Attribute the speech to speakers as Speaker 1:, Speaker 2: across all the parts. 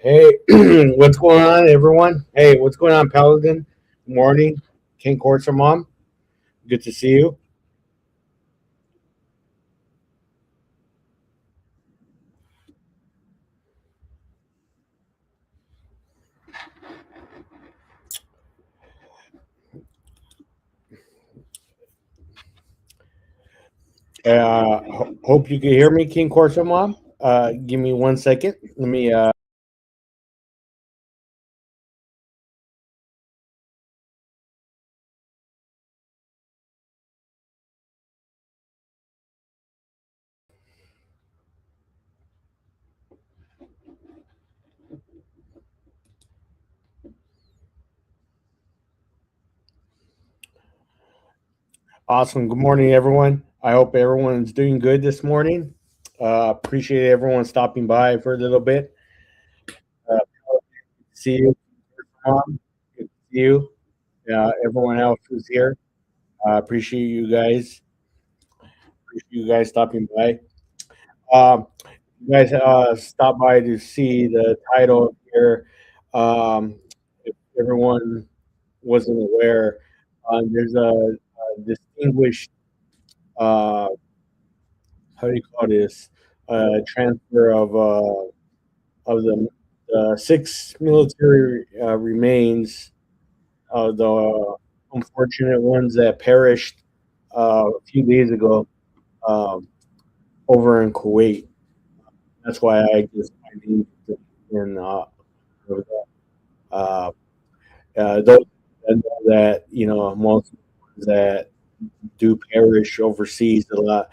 Speaker 1: Hey, what's going on, everyone? Hey, what's going on, Paladin? Good morning. King Courtser Mom. Good to see you. Hope you can hear me, King Courtser Mom. Give me 1 second. Let me. Awesome. Good morning, everyone. I hope everyone's doing good this morning. Appreciate everyone stopping by for a little bit. Uh, See you, Mom. Good to see you. Everyone else who's here. Appreciate you guys. Appreciate you guys stopping by. You guys stop by to see the title here. If everyone wasn't aware, there's a distinguished, uh, how do you call this, transfer of the six military remains, the unfortunate ones that perished a few days ago um, over in Kuwait. That's why I named it in over that. Those that know that most ones that do perish overseas a lot,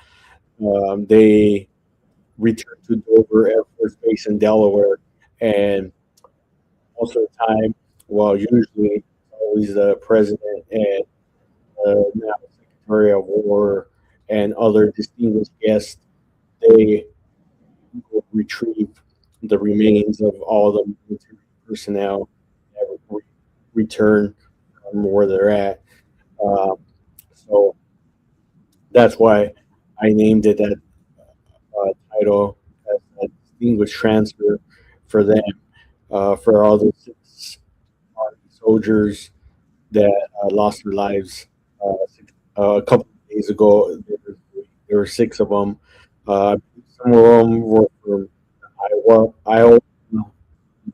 Speaker 1: they return to Dover Air Force Base in Delaware, and most of the time, well, usually it's always the president and now Secretary of War and other distinguished guests. They will retrieve the remains of all the military personnel that return from where they're at. Um, so that's why I named it that title as a distinguished transfer for them, for all the six Army soldiers that lost their lives a couple of days ago. There were six of them. Some of them were from Iowa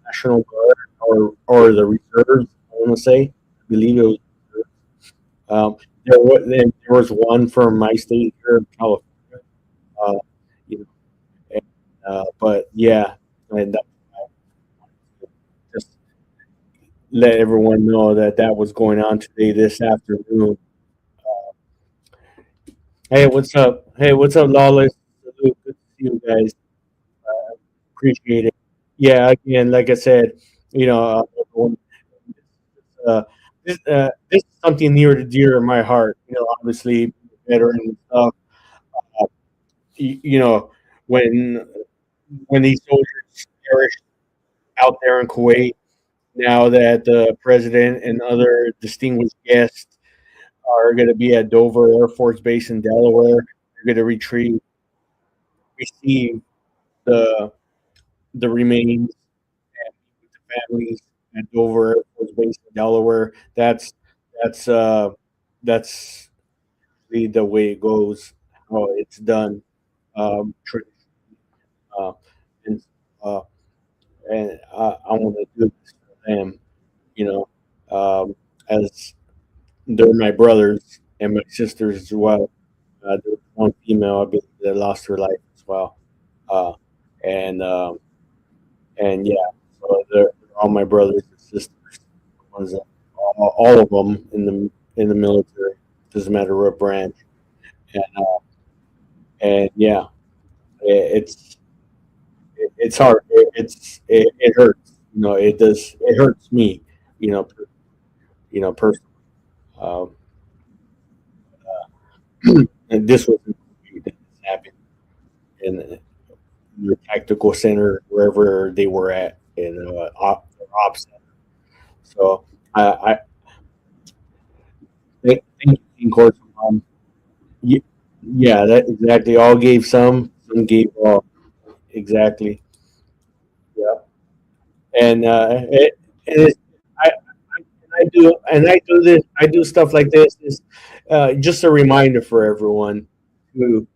Speaker 1: National Guard or the reserves. I want to say, I believe it was. Um, there was one from my state here in California. Uh, you know, and, but yeah, and just let everyone know that that was going on today this afternoon. Hey, what's up? Hey, what's up, Lawless? Salute. Good to see you guys. Appreciate it. Yeah, again, like I said, you know, uh, this is something near to dear in my heart. Obviously, veteran and stuff. You know, when these soldiers perished out there in Kuwait, now that the president and other distinguished guests are going to be at Dover Air Force Base in Delaware, they're going to receive the remains and meet with the families at Dover Air Force Base in Delaware. That's that's the way it goes. How it's done. Tradition. Uh, and uh, I want to do this for them. You know, as they're my brothers and my sisters as well. There's one female, I believe, that lost her life as well. Uh, and and yeah, so they're all my brothers and sisters. Ones that, all of them in the military. Doesn't matter what branch. And and yeah, it's it's hard. It hurts. It does. It hurts me. Personally. Um, and this was this happened in your tactical center, wherever they were at in ops center. So I thank you, Coach. Ye- yeah, that exactly. All gave some gave all. Exactly. Yeah. and it, I do this. I do stuff like this. Is just a reminder for everyone to,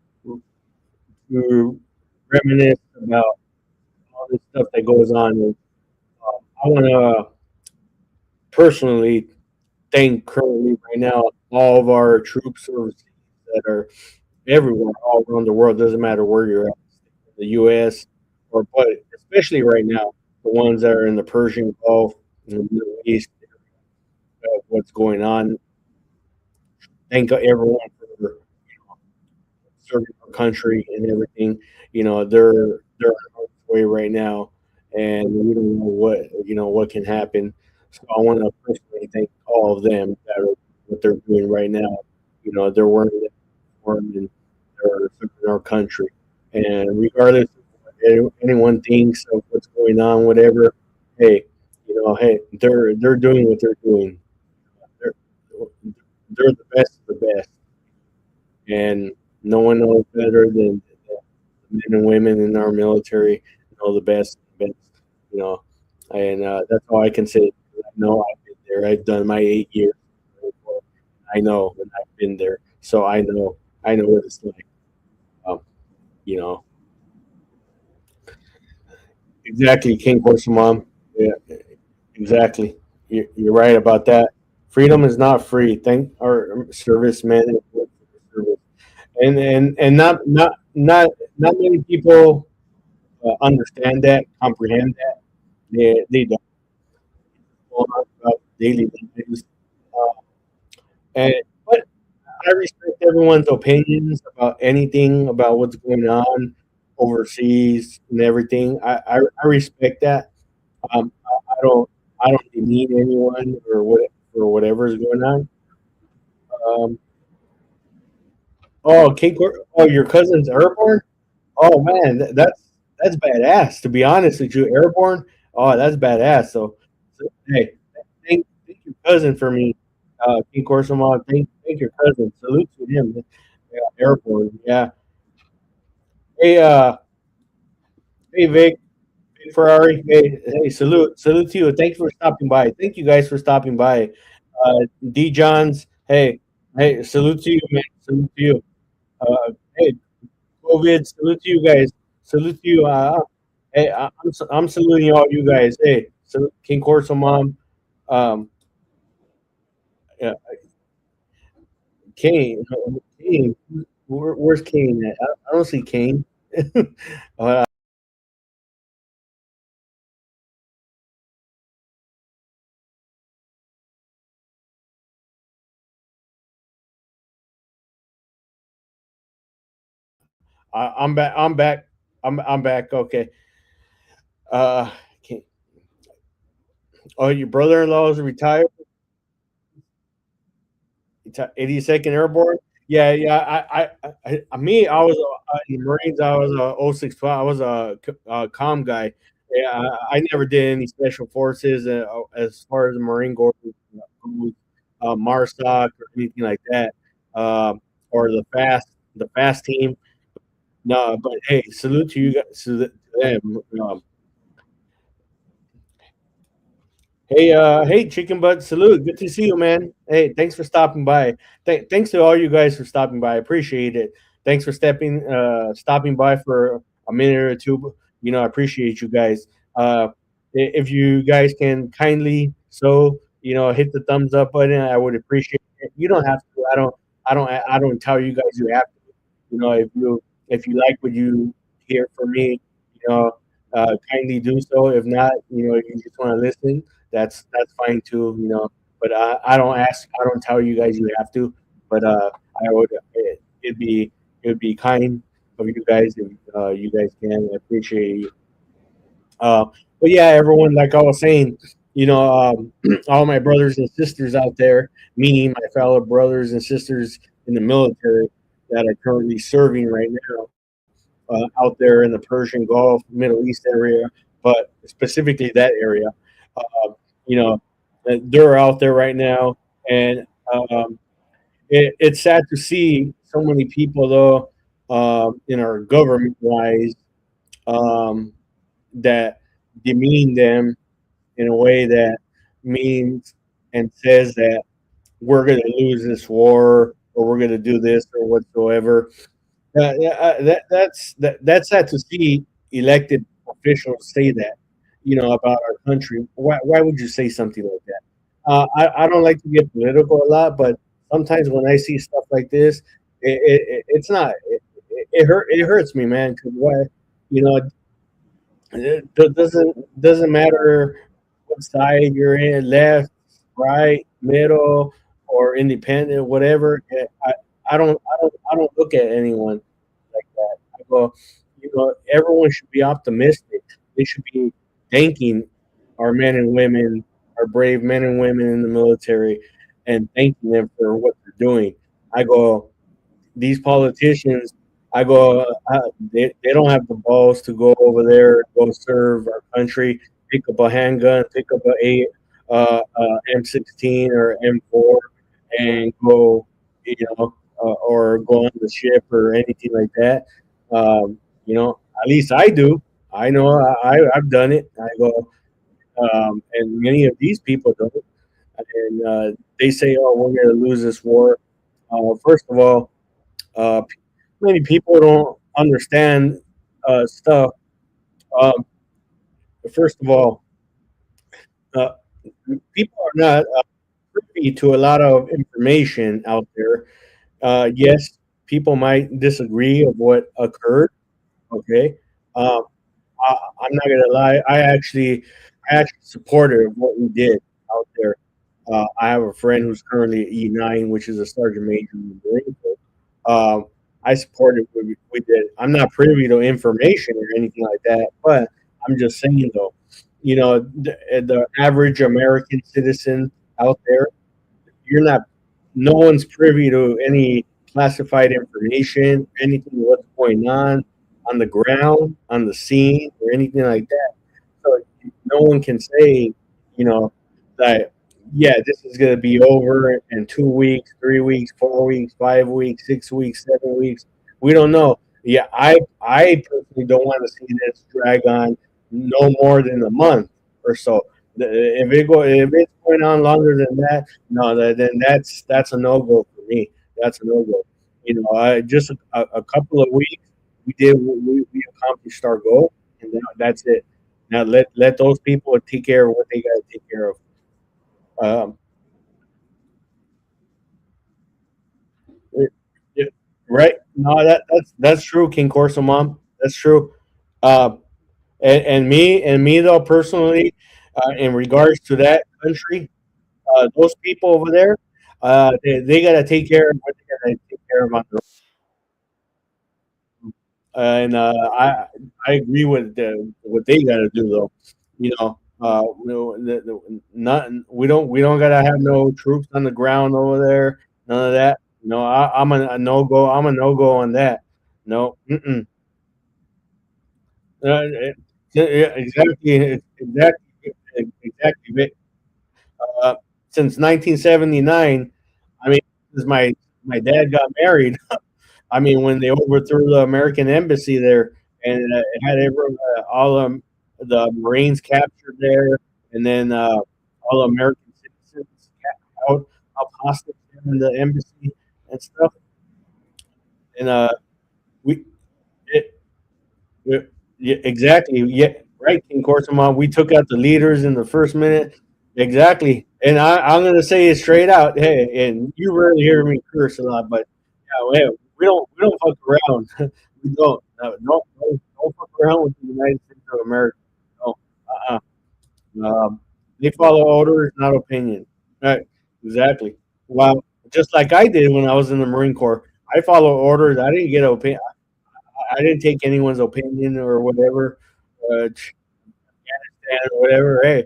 Speaker 1: to reminisce about all this stuff that goes on. And I want to personally thank currently right now all of our troops overseas that are everywhere, all around the world. Doesn't matter where you're at, the U.S. or but especially right now, the ones that are in the Persian Gulf, in the Middle East, what's going on. Thank everyone for serving our country and everything. They're on our way right now, and we don't know what can happen. So I want to personally thank all of them that are what they're doing right now. They're wearing the uniform and they're serving our country. And regardless of what anyone thinks of what's going on, whatever, hey, hey, they're doing what they're doing. They're they're the best of the best, and no one knows better than the men and women in our military know the best, you know. And that's all I can say. I know I've been there. I've done my 8 years. I know, and I've been there, so I know what it's like. Um, you know, exactly, King Horse Mom. Yeah, exactly. You're right about that. Freedom is not free. Thank our servicemen and women for their service. And not many people understand that, comprehend that. They don't go on about daily lives. Uh, and but I respect everyone's opinions about anything about what's going on overseas and everything. I respect that. I don't demean anyone or whatever is going on. Um, oh, your cousin's airborne. Oh man, that's badass. To be honest with you, airborne. Oh, that's badass. So hey, thank your cousin for me, King Corsomal. Thank your cousin. Salute to him. Yeah, airborne. Yeah. Hey, hey Vic Ferrari. Hey, salute to you. Thank you for stopping by. Thank you guys for stopping by. D Johns. Hey, salute to you, man. Salute to you. Hey, COVID. Salute to you guys. Salute to you. Hey, I'm saluting all you guys. Hey, salute King Corso Mom. Um, yeah, Kane. Kane. Where's Kane at? I don't see Kane. uh, I'm back. I'm back. I'm back. Okay. Uh, Kane. Oh, your brother-in-law is retired. 82nd Airborne. Yeah, yeah. Me, I was in the Marines. I was a 065. I was a comm guy. Yeah, I never did any special forces as far as the Marine Corps goes, MARSOC or anything like that, or the fast team. No, but hey, salute to you guys, to them. Hey, Chicken Butt, salute. Good to see you, man. Hey, thanks for stopping by. Thanks to all you guys for stopping by. I appreciate it. Thanks for stopping by for a minute or two. I appreciate you guys. If you guys can kindly hit the thumbs up button, I would appreciate it. You don't have to. I don't tell you guys you have to. If you like what you hear from me, kindly do so. If not, you just want to listen, that's fine too. But I don't tell you guys you have to. But I would, it'd be kind of you guys if you guys can. I appreciate you. Uh, but yeah, everyone, like I was saying, all my brothers and sisters out there, meaning my fellow brothers and sisters in the military that are currently serving right now out there in the Persian Gulf, Middle East area, but specifically that area. Uh, you know, they're out there right now, and it's sad to see so many people, though, in our government wise, um, that demean them. in a way that means and says that we're going to lose this war or we're going to do this or whatsoever. Yeah, that's sad to see elected officials say that, about our country. Why would you say something like that? I don't like to get political a lot, but sometimes when I see stuff like this, it's not. It hurts me, man. Because why? You know, it doesn't matter what side you're in, left, right, middle, or independent, whatever. I don't look at anyone like that. I go, everyone should be optimistic. They should be thanking our men and women, our brave men and women in the military, and thanking them for what they're doing. I go, these politicians, I go, they don't have the balls to go over there, go serve our country, pick up a handgun, pick up M16 or M4, and go, or go on the ship or anything like that. At least I do. I know I've done it. I go, and many of these people don't. And they say, "Oh, we're going to lose this war." First of all, many people don't understand stuff. Um, First of all, uh, people are not privy to a lot of information out there. Yes, people might disagree of what occurred. Okay, um, I'm not gonna lie. I actually supported what we did out there. I have a friend who's currently at E9, which is a sergeant major in the Marine Corps. Um, I supported what we did. I'm not privy to information or anything like that, but I'm just saying though, the average American citizen out there, you're not. No one's privy to any classified information, anything what's going on the ground, on the scene, or anything like that. So no one can say, you know, that yeah, this is going to be over in 2 weeks, 3 weeks, 4 weeks, 5 weeks, 6 weeks, 7 weeks. We don't know. Yeah, I personally don't want to see this drag on no more than a month or so. If it's going on longer than that, no, then that's a no go for me. That's a no go. Just a couple of weeks, we accomplished our goal, and that's it. Now let those people take care of what they got to take care of. Um, it- right? No, that's true, King Corso Mom. That's true. Uh, and me though personally, in regards to that country, those people over there, they got to take care of what they got to take care of on their own. And I agree with what they got to do though. We don't gotta have no troops on the ground over there. None of that. No, I'm a no go. I'm a no go on that. No, mm-mm. Yeah, exactly, exactly. Uh, since 1979, I mean, since my dad got married, I mean, when they overthrew the American embassy there, and it had all the Marines captured there, and then all American citizens out hostage there in the embassy and stuff. And we, it, yeah, exactly, yeah, right, King Korsama. We took out the leaders in the first minute, exactly. And I'm gonna say it straight out. Hey, and you rarely hear me curse a lot, but yeah, hey, we don't fuck around. We don't. No, don't fuck around with the United States of America. No, uh-uh. They follow orders, not opinion. Right? Exactly. Well, just like I did when I was in the Marine Corps, I follow orders. I didn't get opinion. I didn't take anyone's opinion or whatever, and whatever. Hey,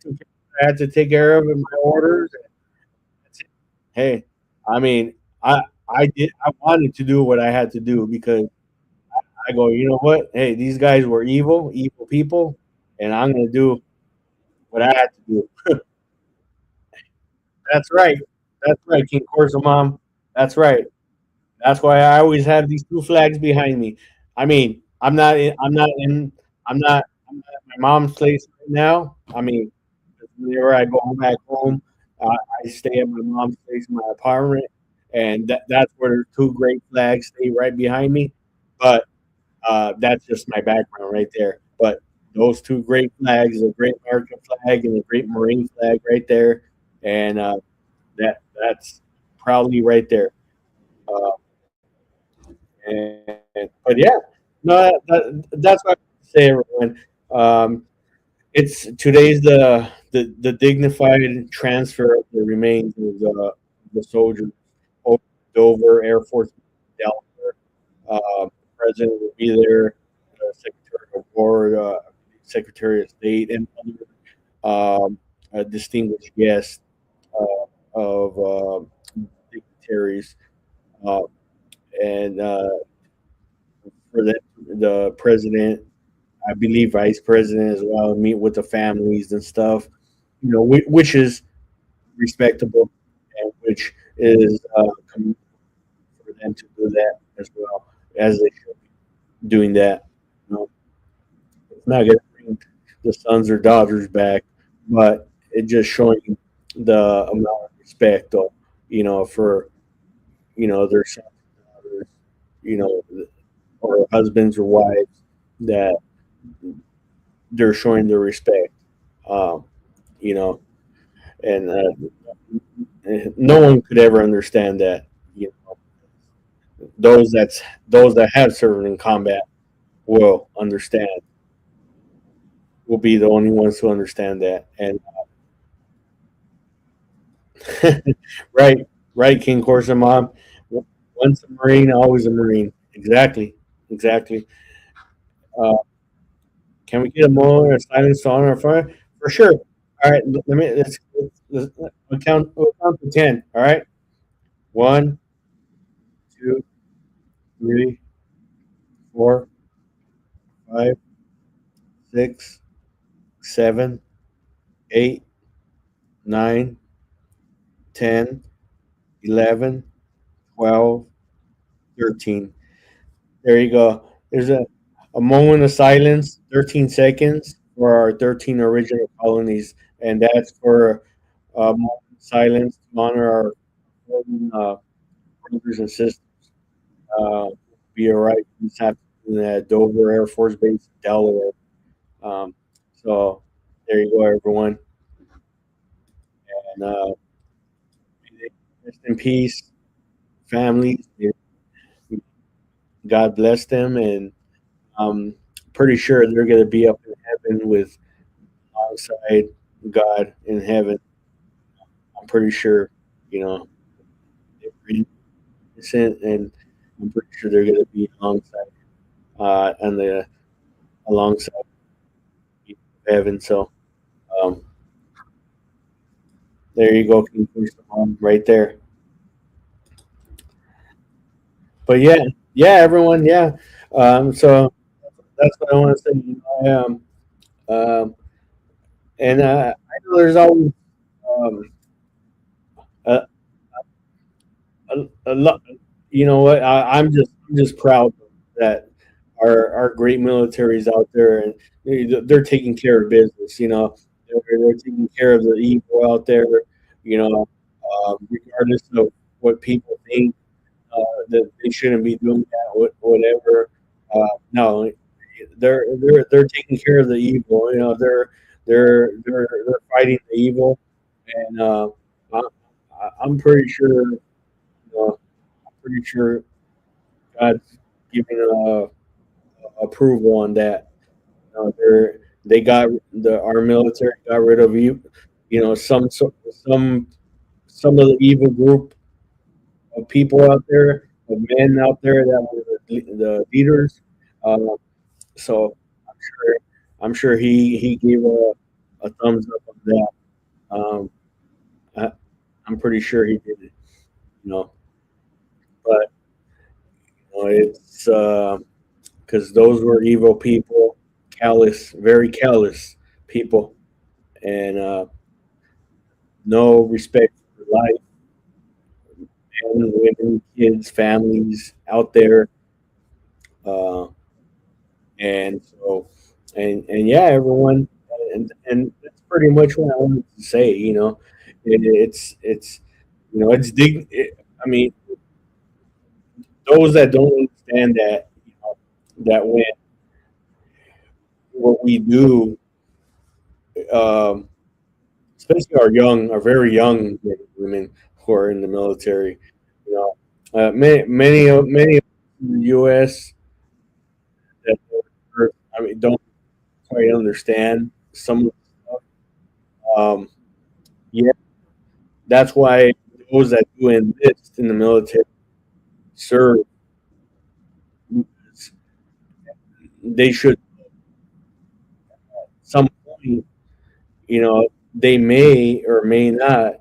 Speaker 1: I had to take care of in my orders. And that's it. Hey, I mean, I I wanted to do what I had to do because I go, you know what? Hey, these guys were evil people, and I'm gonna do what I had to do. That's right. That's right, King Corso Mom. That's right. That's why I always have these two flags behind me. I mean, I'm not in. I'm not in. I'm not at my mom's place. now. I mean, whenever I go back home, I stay at my mom's place in my apartment, and that's where the two great flags stay right behind me. But that's just my background right there. But those two great flags, the Great American flag and the Great Marine flag, right there, and that's proudly right there. Uh, and but yeah, no, that's what I say, everyone. Um, it's today's the dignified transfer of the remains of the soldiers over Dover Air Force Delaware. President will be there, Secretary of War, Secretary of State, and other distinguished guests of dignitaries. Uh, and for the president, I believe vice president as well, meet with the families and stuff. Which is respectable, and which is for them to do that as well as they should be doing that. You know, it's not going to bring the sons or daughters back, but it just showing the amount of respect, though, for their sons and daughters, you know, or husbands or wives that they're showing their respect. Um, you know, and no one could ever understand that. You know, those that have served in combat will understand. Will be the only ones who understand that. And right, right, King Corsa Mom. Once a Marine, always a Marine. Exactly, exactly. Uh, can we get a moment of silence on our phone? For sure. All right, let me we'll count to 10. All right, one, two, three, four, five, six, seven, 8, 9, 10, 11, 12, 13. There you go. There's a moment of silence, 13 seconds for our 13 original colonies. And that's for a moment of silence to honor our fallen, brothers and sisters. Uh, be all right this afternoon at Dover Air Force Base, Delaware. Um, so there you go, everyone. And rest in peace, families. God bless them, and I'm pretty sure they're going to be up in heaven with alongside God in heaven. I'm pretty sure, you know, they're innocent, and I'm pretty sure they're going to be on the alongside heaven. So um, there you go, King Crucible, right there. But yeah, yeah, everyone, yeah. So that's what I want to say. Um, and I know there's always um, a, a lot. You know what? I'm just proud that our great militaries out there, and they're taking care of business. They're taking care of the evil out there. Regardless of what people think that they shouldn't be doing that, whatever. No, they're taking care of the evil. They're fighting the evil, and I, I'm pretty sure. I'm pretty sure God's giving approval on that. They got our military got rid of you. Some of the evil group of people out there, of men out there that were the leaders. Uh, so I'm sure he gave a thumbs up on that. Um, I, I'm pretty sure he did it. You know, but it's because those were evil people, callous, very callous people, and no respect for life, men, women, kids, families out there, uh, and so, and yeah, everyone, and that's pretty much what I wanted to say. It's it's I mean, those that don't understand that, that when what we do, um, especially our very young men and women who are in the military, you know, many of in the U.S. that I mean don't quite understand some of the stuff. Um, yeah, that's why those that do enlist in the military serve. They should some point, they may or may not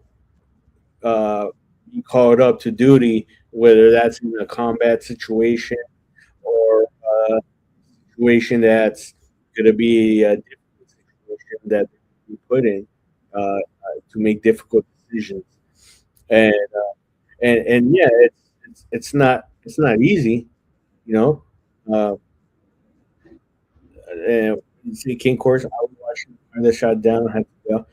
Speaker 1: uh, be called up to duty, whether that's in a combat situation or a situation that's going to be a difficult situation that they put in to make difficult decisions. And and yeah, it's not easy, you know. Uh, and you see King Course, I was watching the shot down. Had to go.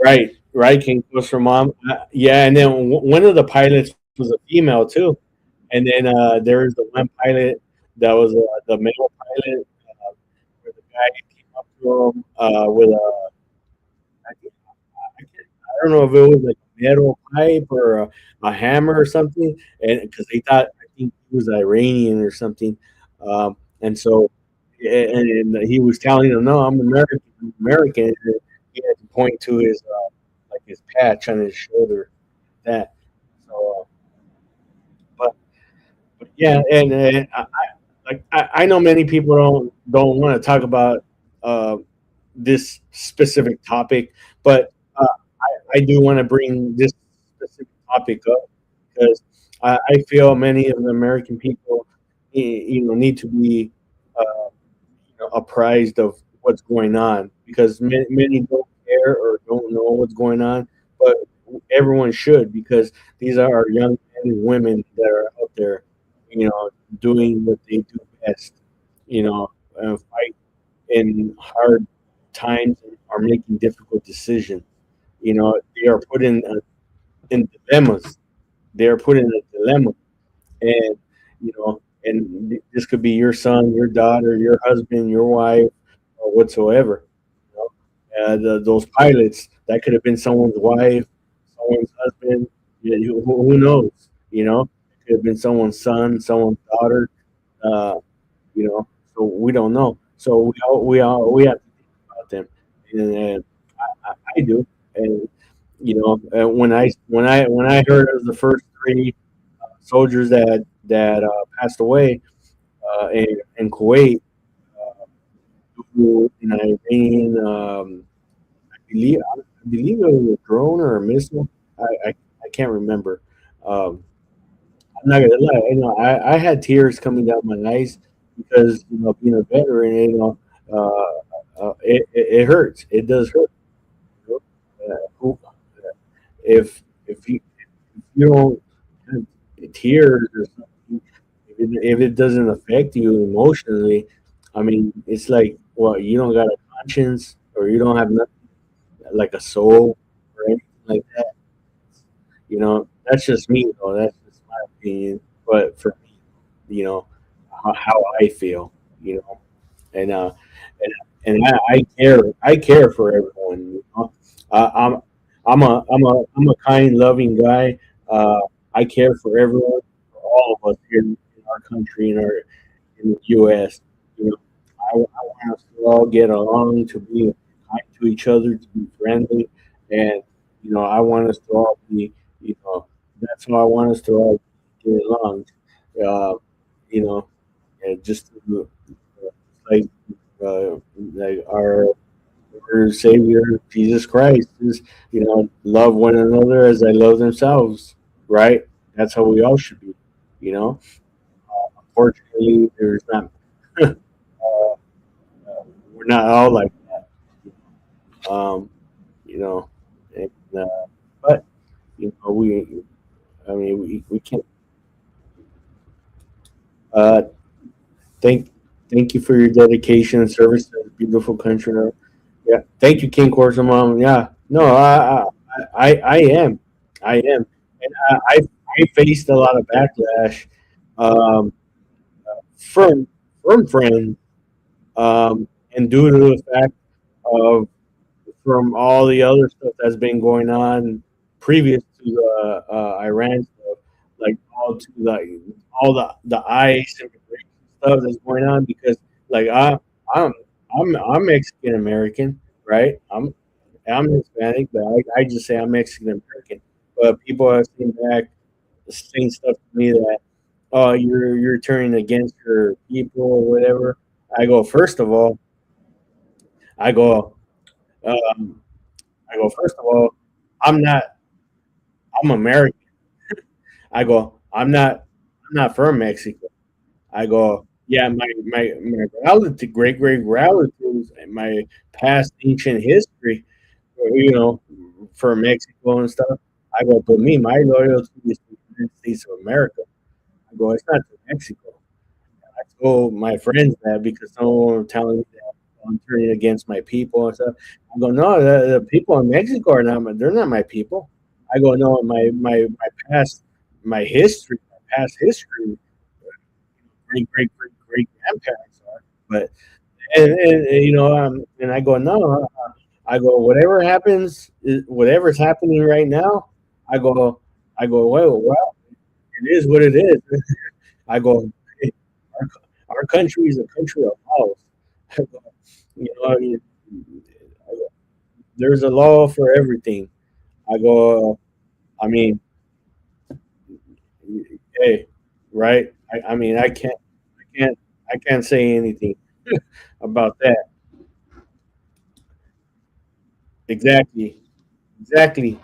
Speaker 1: Right, right. King Course for mom. Yeah, and then one of the pilots was a female too. And then there was the one pilot that was the male pilot, where the guy came up to him with a, I don't know if it was like a metal pipe or a hammer or something, and because they thought I think he was Iranian or something, and so and he was telling them, "No, I'm American, I'm American." And he had to point to his like his patch on his shoulder. That so, but yeah, and I know many people don't want to talk about uh, this specific topic, but I do want to bring this specific topic up because I feel many of the American people, need to be apprised of what's going on because many don't care or don't know what's going on, but everyone should because these are our young men and women that are out there, doing what they do best, fight in hard times and are making difficult decisions. They are put in dilemmas. They are put in a dilemma, and this could be your son, your daughter, your husband, your wife, or whatsoever. You those pilots that could have been someone's wife, someone's husband. Yeah, who knows? It could have been someone's son, someone's daughter. Uh, so we don't know. So we have to think about them, and I do. And when I heard of the first three soldiers that passed away in Kuwait, who in Iranian, I believe it was a drone or a missile. I can't remember. Um, I'm not gonna lie. I had tears coming down my eyes because being a veteran, it hurts. It does hurt. If you don't have tears or something, if it doesn't affect you emotionally, I mean, it's like, well, you don't got a conscience or you don't have nothing like a soul or anything like that. That's just me, though. That's just my opinion. But for me, you know, how I feel, you know, and I care. I care for everyone. I'm I'm a kind, loving guy. Uh, I care for everyone, for all of us here in our country, in the U.S. You know, I want us to all get along, to be kind to each other, to be friendly, and I want us to all be, that's how I want us to all get along. Uh, you know, and just like like our Lord and Savior Jesus Christ is, love one another as they love themselves, right? That's how we all should be, you know. Unfortunately, there's not. We're not all like that, you know. And, but we, I mean, we can't. Uh, thank, thank you for your dedication and service to this beautiful country. Yeah. Thank you, King Corso Mom. Yeah. No, I am. I am. And I faced a lot of backlash um, from from friends, and due to the fact of from all the other stuff that's been going on previous to the Iran stuff, like all the ICE immigration stuff that's going on. Because like I'm I'm Mexican American, right? I'm Hispanic, but I just say I'm Mexican American. But people have seen back saying stuff to me that, oh, you're turning against your people or whatever. I go, first of all, I go um, I go, first of all, I'm not I'm American. I go, I'm not from Mexico. I go, yeah, my relative, great relatives, and my past ancient history, you know, for Mexico and stuff. I go, but me, my loyalty is to the United States of America. I go, it's not to Mexico. I told my friends that because someone were telling me that I'm turning against my people and stuff. I go, no, the people in Mexico are not they're not my people. I go, no, my past, my history, my past history, great grandparents are. But and I go, no, I go, whatever happens, whatever's happening right now. I go, well, it is what it is. I go, hey, our, our country is a country of laws. You know, there's a law for everything. I go, I mean, hey, right? I mean, I can't say anything about that. Exactly, exactly.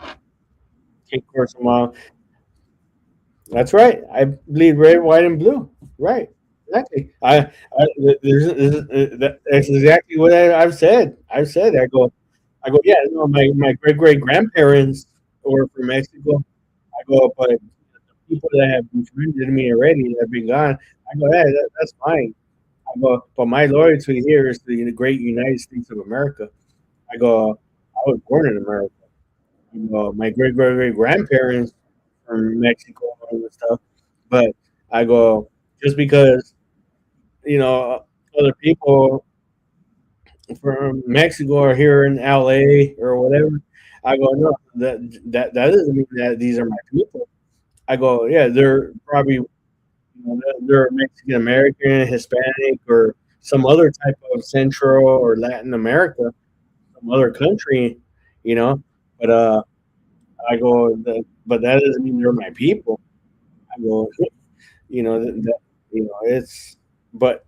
Speaker 1: Of course, that's right. I bleed red, white, and blue. Right. Exactly. That's exactly what I've said. I go, yeah, no, my great grandparents were from Mexico. I go, but the people that have befriended me already that have been gone, I go, hey, that's fine. I go, but my loyalty here is to the great United States of America. I go, I was born in America. My great grandparents from Mexico and stuff, but I go, just because you know other people from Mexico are here in LA or whatever. I go, no, that doesn't mean that these are my people. I go, yeah, they're probably they're Mexican American, Hispanic, or some other type of Central or Latin America, some other country, you know. But I go, but that doesn't mean they're my people. I go, it's. But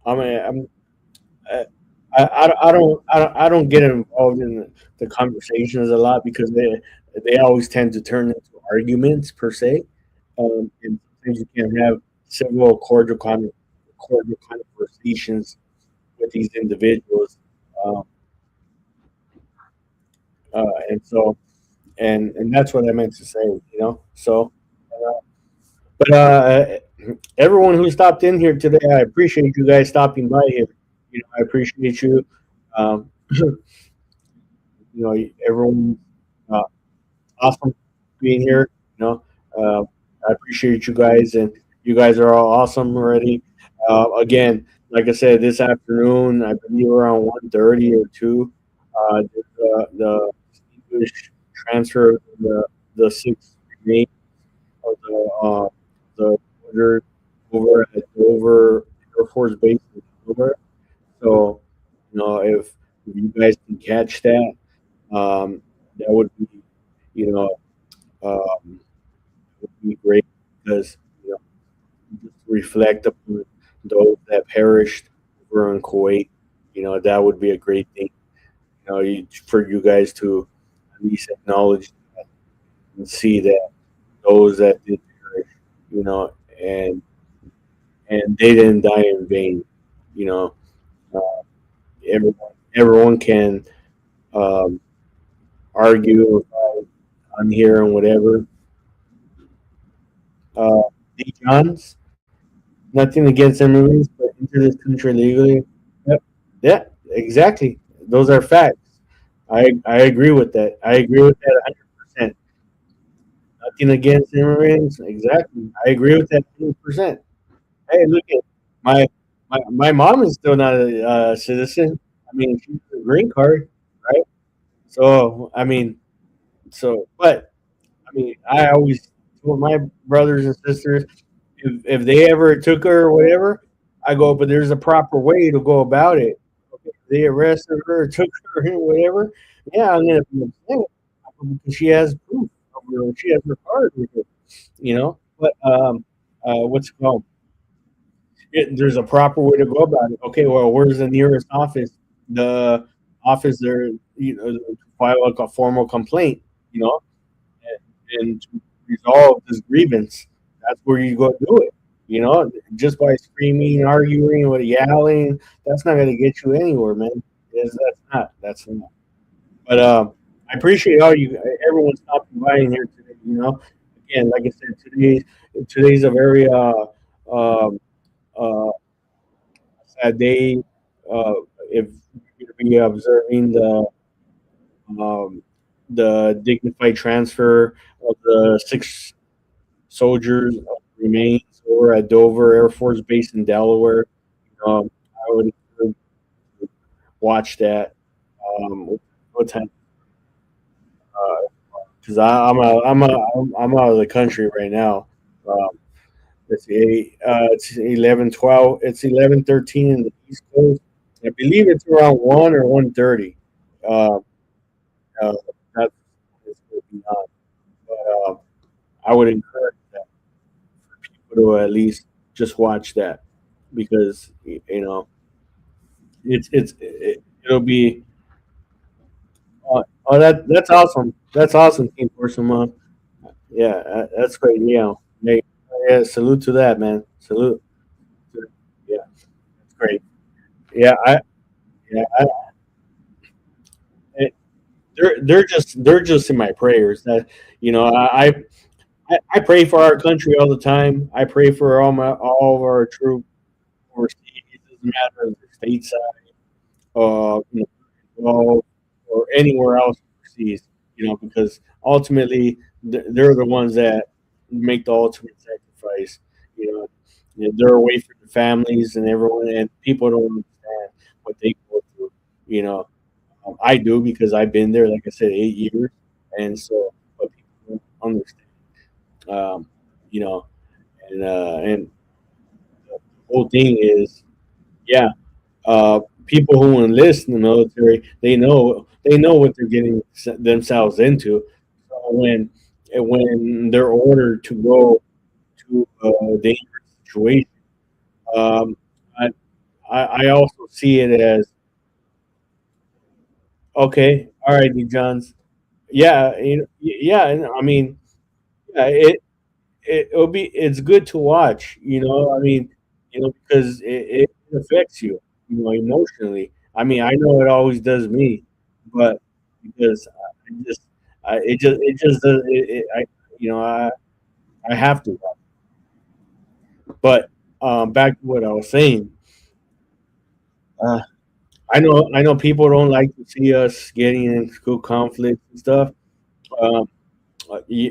Speaker 1: I mean, I, I don't get involved in the conversations a lot because they always tend to turn into arguments per se, and sometimes you can have several cordial conversations with these individuals, um, and so and that's what I meant to say, you know. So, uh, but everyone who stopped in here today, I appreciate you guys stopping by here. I appreciate you. Everyone. Uh, Awesome being here. You know, I appreciate you guys, and you guys are all awesome already. Again, like I said, this afternoon, I believe around 1:30 or 2, the English transfer of the six names of the order over at Dover Air Force Base in Dover. So, if you guys can catch that, that would be, you know, would be great because just reflect upon those that perished over in Kuwait. That would be a great thing. For you guys to at least acknowledge and see that those that did perish, you know, and they didn't die in vain. You know, uh, everyone can um, argue about on here and whatever. D. Johns, nothing against immigrants, but into this country legally. Yep. Yeah, exactly. those are facts. I agree with that. I agree with that 100%. Nothing against immigrants. Exactly. I agree with that 100%. Hey, look at my my mom is still not a citizen. I mean, she's a green card, right? So I mean, but I mean, I always told my brothers and sisters if they ever took her or whatever, I go, but there's a proper way to go about it. Okay, if they arrested her, took her, or whatever. Yeah, I'm gonna be upset because she has proof of her. She has her card with her, But what's it called? There's a proper way to go about it. Okay, well, where's the nearest office? The office there, to file like a formal complaint, you know, and to resolve this grievance. That's where you go do it. Just by screaming, arguing, or yelling, that's not going to get you anywhere, man. Yes, that's not. That's not. But I appreciate everyone stopping by in here today. Again, like I said, today's a very um, uh, sad day. If you're going to be observing um, the dignified transfer of the six soldiers remains over at Dover Air Force Base in Delaware. I would encourage you to watch that. What time? Because I'm out of the country right now. Um, it's 11:12. It's 11:13 in the East Coast. I believe it's around 1 or 1:30. Uh, uh, that's it's going to be on. But I would encourage that for people to at least just watch that because it'll be that's awesome. That's awesome, Team Force. Yeah, that's great. Yeah, salute to that, man. Salute. Yeah, that's great. Yeah, yeah, I- they're just in my prayers. That you know, I pray for our country all the time. I pray for all of our troops overseas. It doesn't matter if they're stateside, well, or anywhere else overseas. Because ultimately they're the ones that make the ultimate sacrifice. You know, they're away from their families and everyone, and people don't understand what they go through. You know, I do because I've been there, like I said, 8 years, and so but people don't understand. Um, you know, and the whole thing is, yeah, people who enlist in the military, they know what they're getting themselves into. So when they're ordered to go to a dangerous situation, um, I, I also see it as okay, all right, Johns, yeah, yeah, and I mean, yeah, it's good to watch. I mean, because it affects you, emotionally. I mean, I know it always does me, but because it just does I have to. But back to what I was saying. Uh, I know people don't like to see us getting into school conflicts and stuff. Um, yeah,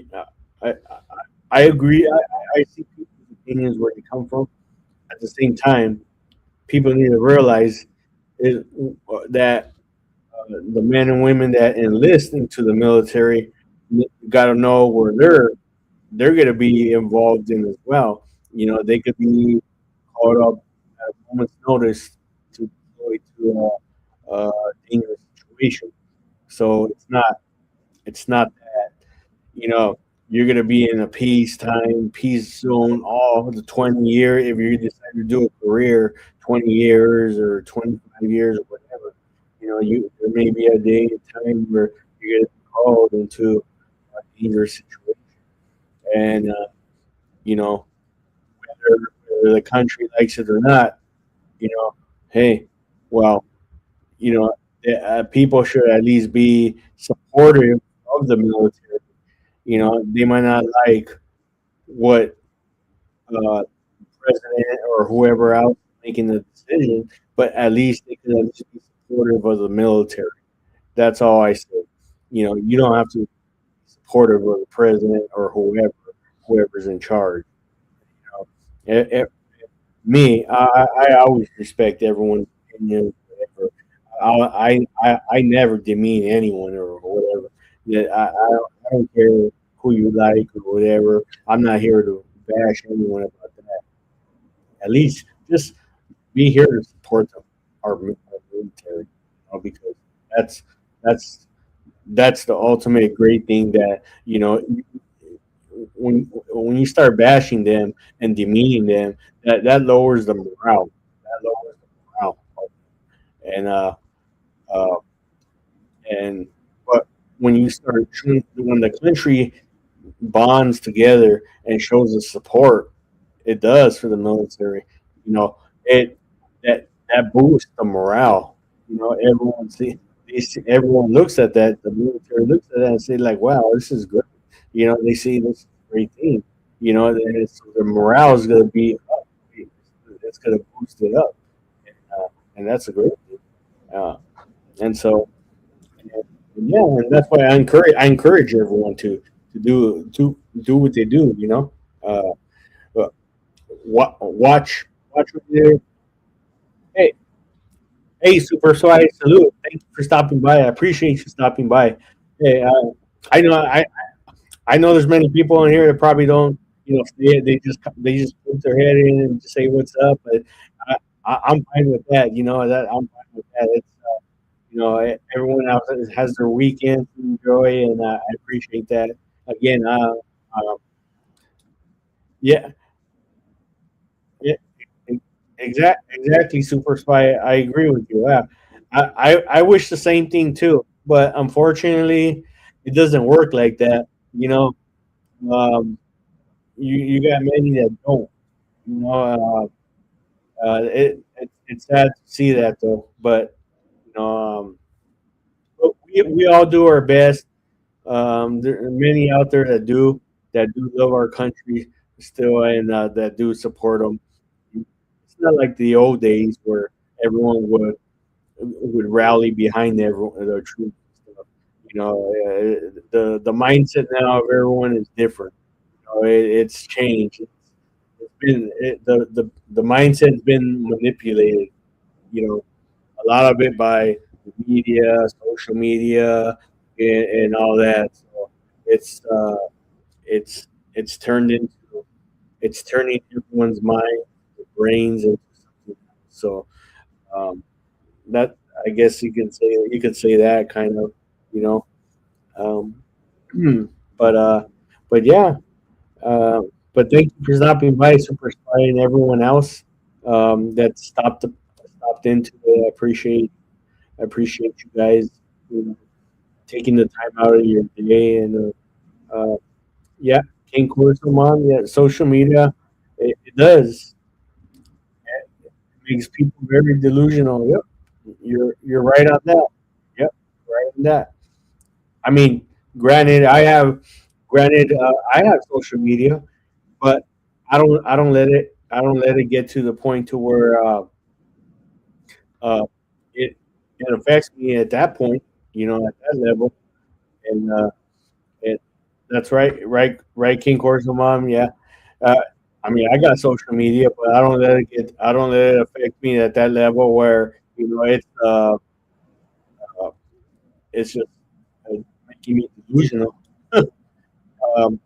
Speaker 1: I agree. I see people's opinions where they come from. At the same time, people need to realize is that the men and women that enlist into the military got to know where they're going to be involved in as well. They could be called up at a moment's notice to deploy to a dangerous situation. So it's not that you're going to be in a peace zone all the 20 years. If you decide to do a career 20 years or 25 years or whatever, there may be a day and time where you're going to be called into a dangerous situation. And, you know, whether the country likes it or not, you know, hey, well, people should at least be supportive of the military. They might not like what president or whoever else making the decision, but at least they can at least be supportive of the military. That's all I say. You don't have to be supportive of the president or whoever's in charge. You know, me, I always respect everyone's opinion. Whatever. I never demean anyone or whatever. Yeah, I don't care who you like or whatever. I'm not here to bash anyone about that. At least just be here to support our military, because that's that's that's the ultimate great thing that when you start bashing them and demeaning them, that lowers the morale. That lowers the morale, and uh, and but when you start when the country bonds together and shows the support it does for the military, it that boosts the morale. Everyone looks at that. The military looks at that and say like, "Wow, this is good." They see this is a great thing. So the morale is going to be up. It's going to boost it up, and that's a great thing. Uh, and so, and yeah, and that's why I encourage everyone to do what they do. Uh, but watch what they do. Hey, hey, Super Sly, salute. Thank you for stopping by. I appreciate you stopping by. Hey, I know I know there's many people in here that probably don't, they just put their head in and just say what's up. But I'm fine with that. I'm fine with that. Everyone else has their weekend to enjoy, and I appreciate that. Again, yeah, yeah, exactly, Super Spy. I agree with you. Yeah, I wish the same thing too, but unfortunately, it doesn't work like that. Um, you got many that don't. You know, it's sad to see that though, but you know, but we all do our best. There are many out there that do love our country still, and that do support them. It's not like the old days where everyone would rally behind the troops and stuff. The mindset now of everyone is different. It's changed. It's been the mindset's been manipulated. You know, a lot of it by the media, social media, and all that. So it's uh, it's it's turned into it's turning everyone's mind, their brains into something else. So um, that I guess you could say that kind of, you know. Um, but yeah. Uh, but thank you for stopping by, Super Spy, and everyone else that stopped into it. I appreciate you guys, you know, taking the time out of your day. And yeah, King Corso Mom. Yeah, social media, it does. It makes people very delusional. Yep, you're right on that. Yep, right on that. I mean, granted, I have social media, but I don't let it get to the point to where uh, it it affects me at that point, at that level. And it that's right, King Corso Mom. Yeah, uh, I mean, I got social media, but I don't let it affect me at that level where uh, it's just uh, making me delusional. um,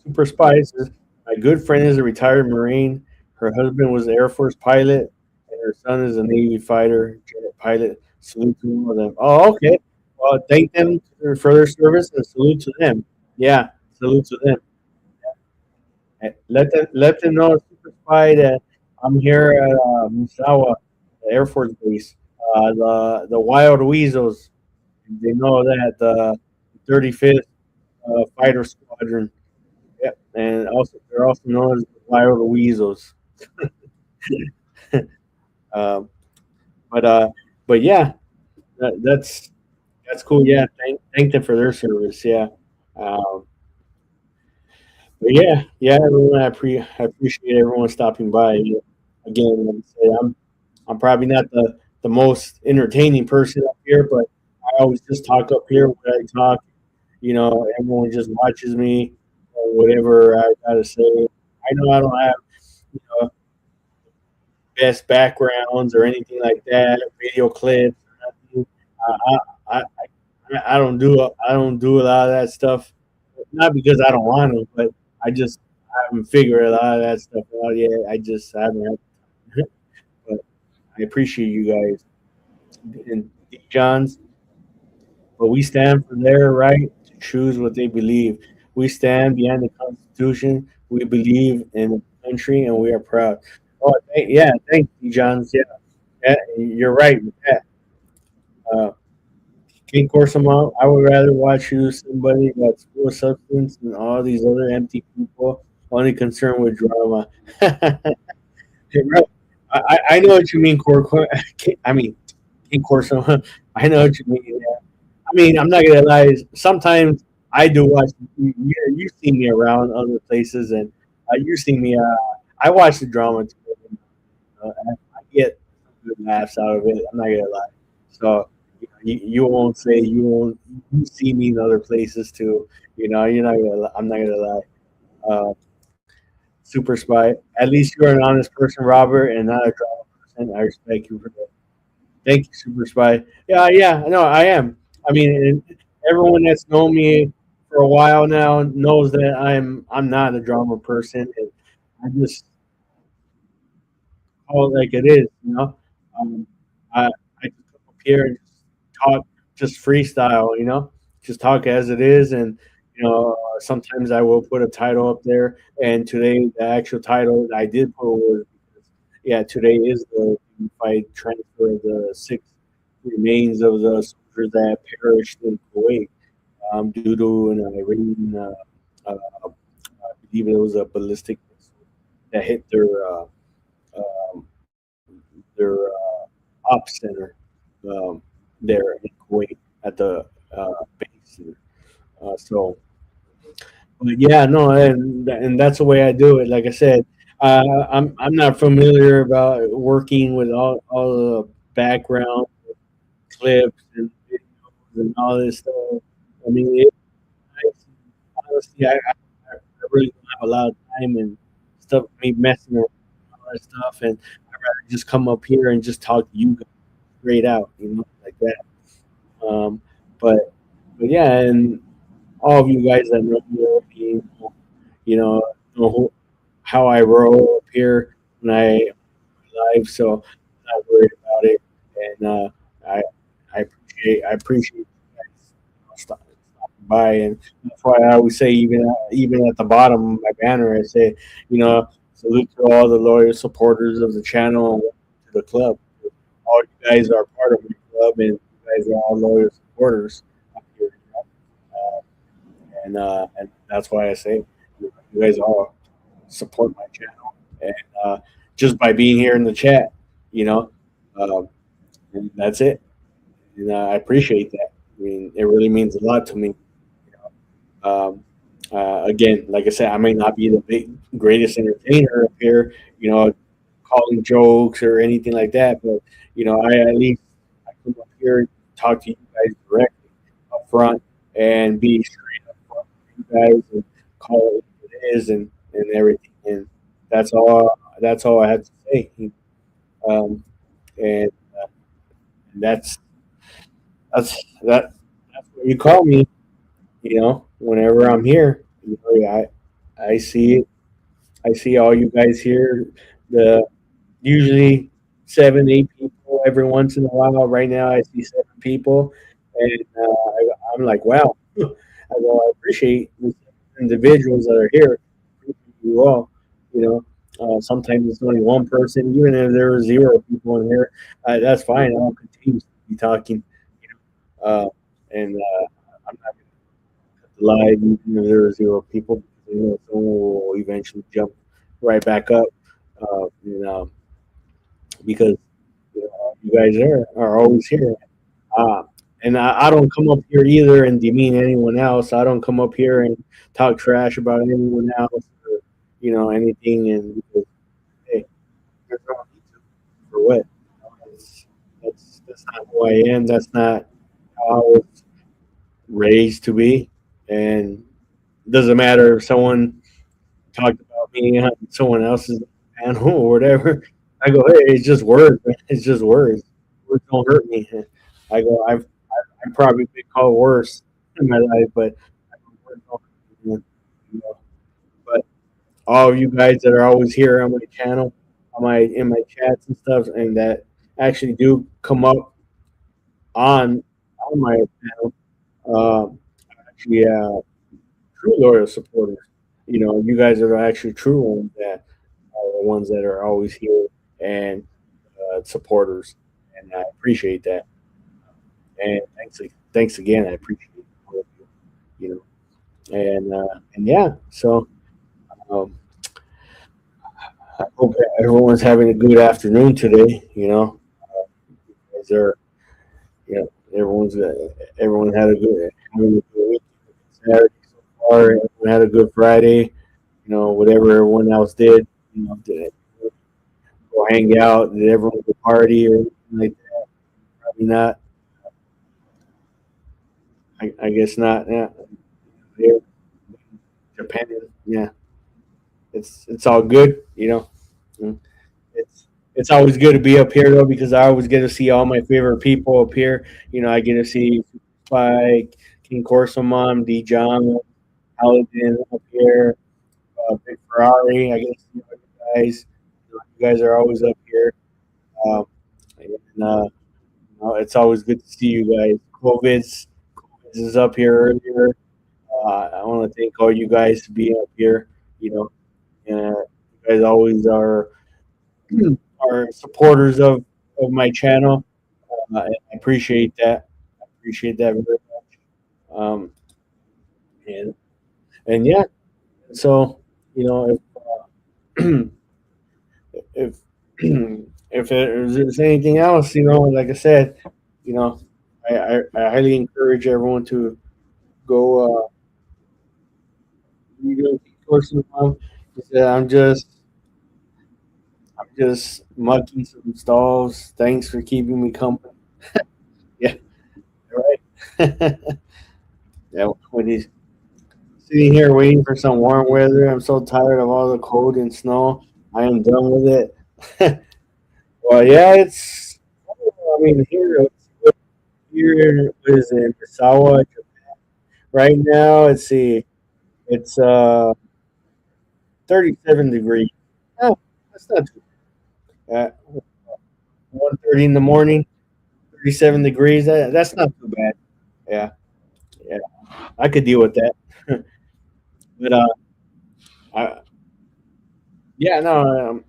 Speaker 1: Super Spice is my good friend is a retired Marine. Her husband was an Air Force pilot, and her son is a Navy fighter jet pilot. Salute to all of them. Oh, okay. Well, thank them for their service and salute to them. Yeah, salute to them. Let them know, Super Spy, that I'm here at Misawa, the Air Force Base. The Wild Weasels. They know that the 35th Fighter Squadron. Yep, and also they're also known as the Wild Weasels. Um, but yeah, that's cool. Yeah, thank them for their service. Yeah, um, but yeah, everyone. I appreciate everyone stopping by. Again, like I said, I'm probably not the most entertaining person up here, but I always just talk up here when I talk. Everyone just watches me or whatever I gotta say. I know I don't have know, best backgrounds or anything like that, video clips. Or nothing. I I don't do a lot of that stuff. Not because I don't want to, but I haven't figured a lot of that stuff out yet. I haven't. But I appreciate you guys and John's. But we stand for their right to choose what they believe. We stand behind the Constitution. We believe in the country, and we are proud. Oh, yeah, thank you, Johns. Yeah, yeah, you're right with that. Uh, King Corsomal, I would rather watch you somebody that's full of substance than all these other empty people only concerned with drama. You're right. I know what you mean, I mean, King Corsomal. I know what you mean. Yeah. I mean, I'm not gonna lie. Sometimes I do watch. You see me around other places, and you see me. I watch the drama too. I get some good laughs out of it. I'm not gonna lie. So you won't say you won't. You see me in other places too. You're not gonna. I'm not gonna lie. Uh, Super spy. At least you're an honest person, Robert, and not a drama person. I respect you for that. Thank you, Super Spy. Yeah, yeah, no, I am. I mean, everyone that's known me for a while now knows that I'm not a drama person. And I just call it like it is. Um, I just come up here and just talk, just freestyle. Just talk as it is. And, sometimes I will put a title up there. And today, the actual title that I did put was, yeah, today is the Dignified transfer of the six remains of the soldiers that perished in Kuwait due to an Iranian, I believe it was a ballistic missile that hit um, their ops center there in Kuwait at the base. But yeah, no, and that's the way I do it. Like I said, I'm not familiar about working with all the background clips and videos and all this stuff. I mean, honestly, I really don't have a lot of time and stuff. Me messing around and all that stuff, and I'd rather just come up here and just talk to you guys straight out, like that. Um, but but yeah, and all of you guys that know me already, know how I roll up here when I live, so I'm not worried about it. And I I appreciate you guys stopping by, and that's why I always say even at the bottom of my banner, I say, salute to all the loyal supporters of the channel and to the club. All you guys are part of the club, and you guys are all loyal supporters up here. Uh, and that's why I say you guys all support my channel, and just by being here in the chat, you know, um, and that's it. And I appreciate that. I mean, it really means a lot to me. You um, Again, like I said, I may not be the greatest entertainer up here, calling jokes or anything like that, but I at least I come up here and talk to you guys directly up front and be straight up front with you guys and call it what it is and everything. And that's all. That's all I have to say. Um, and that's that's that. That's what you call me. Whenever I'm here, I see it. I see all you guys here. The usually 7, 8 people every once in a while. Right now, I see 7 people, and I'm like, wow. I appreciate the individuals that are here. Appreciate you all. Sometimes it's only one person, even if there are 0 people in here. That's fine. I'll continue to be talking. You know, and I'm not live even if there are 0 people because someone will eventually jump right back up. And because you guys are always here. Uh, and I don't come up here either and demean anyone else. I don't come up here and talk trash about anyone else or anything. And because, hey, there's no need to for what? That's, That's not who I am. That's not how I was raised to be. And it doesn't matter if someone talked about me on someone else's panel or whatever. I go, hey, it's just words. Man. It's just words. Words don't hurt me. I go, I've probably been called worse in my life, but words don't hurt me. You know. But all of you guys that are always here on my channel, on my in my chats and stuff, and that actually do come up on my channel, actually true loyal supporters. You know, you guys are actually true ones that are the ones that are always here and supporters, and I appreciate that. And thanks again. I appreciate all of you. You know, and yeah. So um, I hope that everyone's having a good afternoon today. You know, is there you know everyone had a good having a good week Saturday so far. Everyone had a good Friday. You know, whatever everyone else did. You know, did go hang out? Did everyone go party or anything like that? Probably not. I guess not. Yeah, here, Japan. Yeah, it's all good. You know, Mm. it's always good to be up here though because I always get to see all my favorite people up here. You know, I get to see Spike, King Corsoman, D. John, Paladin up here, Big Ferrari. I get to see all you guys. You guys are always up here. Um, and it's always good to see you guys. COVID's is up here earlier. I want to thank all you guys for being up here. You know, you guys always are supporters of my channel. And I appreciate that. I appreciate that very much. And yeah, so you know if if there's anything else, you know, like I said, you know, I highly encourage everyone to go. You know, course, I'm just mucking some stalls. Thanks for keeping me company. Yeah, right. Yeah, when he's sitting here waiting for some warm weather, I'm so tired of all the cold and snow. I am done with it. Well, yeah, it's. I mean, here is in Misawa right now. Let's see, it's 37 degrees. Oh, that's not too bad. 1:30 in the morning, 37 degrees. That's not too bad. Yeah, yeah, I could deal with that. But I, yeah, no,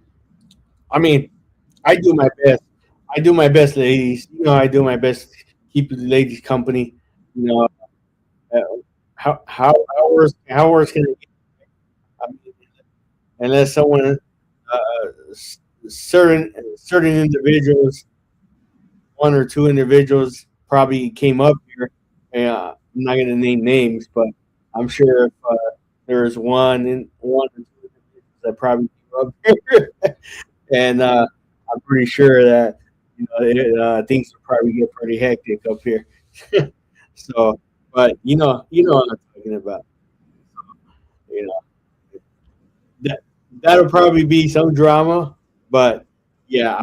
Speaker 1: I mean, I do my best. I do my best, ladies. You know, I do my best to keep the ladies company. You know, uh, how worse can it get? I mean, unless someone certain individuals, one or two individuals, probably came up here. I'm not going to name names, but I'm sure if there's one or two individuals that probably came up here, and I'm pretty sure that things will probably get pretty hectic up here. So, but you know what I'm talking about. You know that that'll probably be some drama, but yeah, I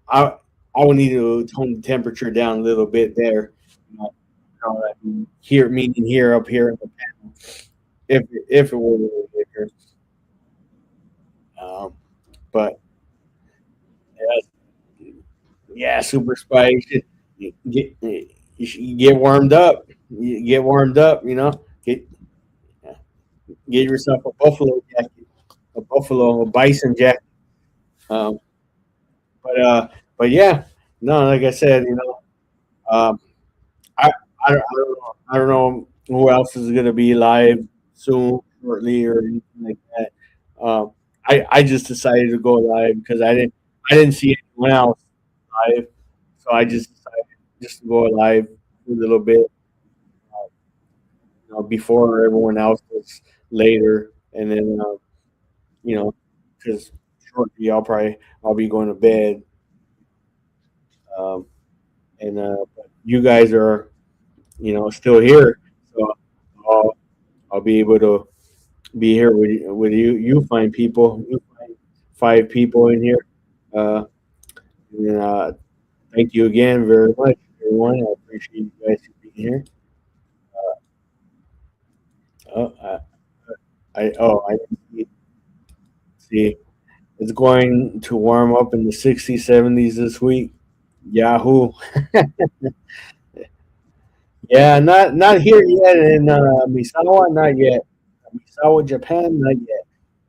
Speaker 1: I, I would need to tone the temperature down a little bit there. You know, here meaning here up here in the panel, if it were really bigger. Um, but yeah, super spice. You get warmed up. You get warmed up. You know, get get yourself a buffalo jacket, a bison jacket. Um, but yeah, no, like I said, um, I, I don't know who else is going to be live soon, shortly, or anything like that. Um, I just decided to go live because I didn't see anyone else live, so I just decided just to go live for a little bit, before everyone else was later, and then you know, because shortly I'll be going to bed. um, and but you guys are still here, so I'll I'll be able to be here with you. You find people, you find 5 people in here. Uh, and, thank you again very much, everyone. I appreciate you guys being here. Oh, I see. It's going to warm up in the 60s, 70s this week. Yahoo! Yeah, not here yet in Misawa, not yet. Misawa, Japan, not yet.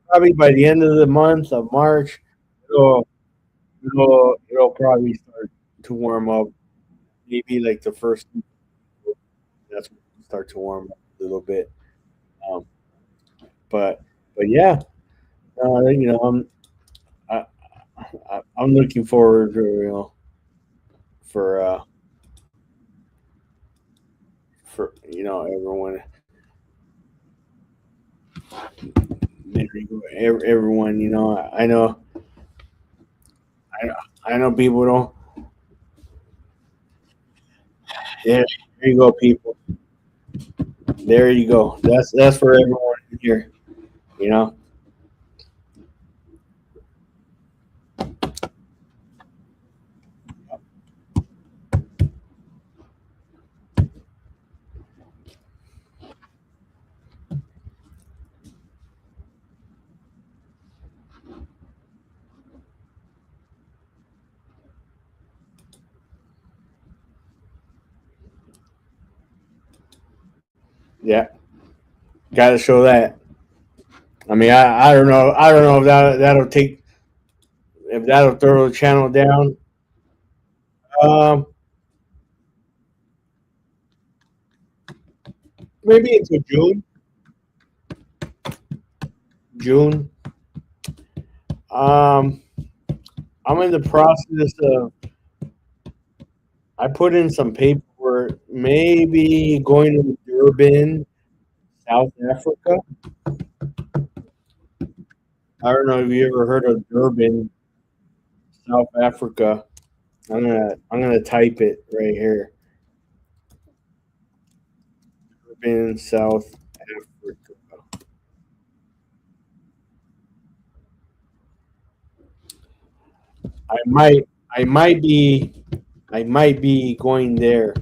Speaker 1: Probably by the end of the month of March, it'll it'll probably start to warm up. Maybe like the first week, that's when it'll start to warm up a little bit. Um, but yeah, I, I'm looking forward to for everyone. There you go. Everyone, I know people don't. Yeah, there you go, people. There you go. That's for everyone here. You know. Yeah, got to show that. I mean, I don't know. I don't know if that'll throw the channel down. Um, maybe into June. June. Um, I'm in the process of. I put in some paperwork. Maybe going to Durban, South Africa. I don't know if you ever heard of Durban, South Africa. I'm gonna type it right here. Durban, South Africa. I might I might be I might be going there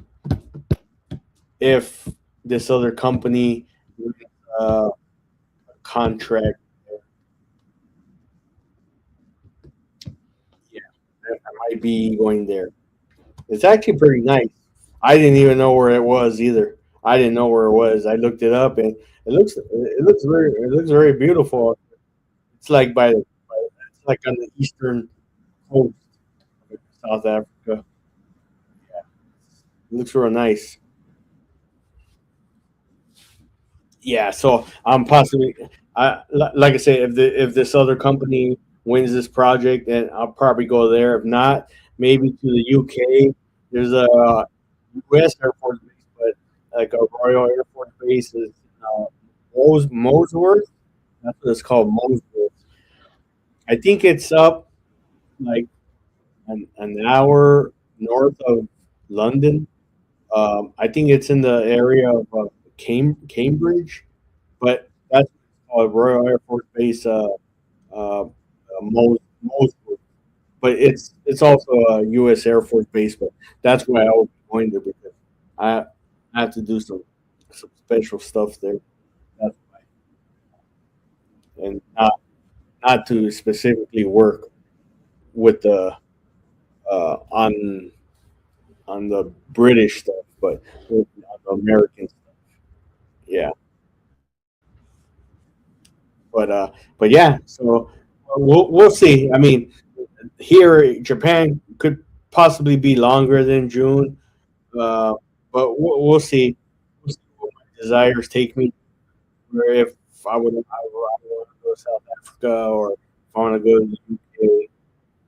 Speaker 1: if this other company uh, contract. Yeah, I might be going there. It's actually pretty nice. I didn't even know where it was either. I didn't know where it was. I looked it up and it looks very beautiful. It's like it's like on the eastern coast of South Africa. It looks real nice. Yeah, so I'm possibly, like I say, if this other company wins this project, then I'll probably go there. If not, maybe to the UK. There's a U.S. Air Force base, but like a Royal Air Force base is Molesworth. That's what it's called, Molesworth. I think it's up like an hour north of London. I think it's in the area of Cambridge, but that's Royal Air Force Base, Molesworth. But it's also a U.S. Air Force base. But that's why I was going there because I have to do some special stuff there. That's why, and not to specifically work with the on the British stuff, but on the American stuff. Yeah, but yeah. So we'll see. I mean, here Japan could possibly be longer than June, uh, but we'll see. We'll see where my desires take me. Or if I want to go to South Africa, or if I want to go to the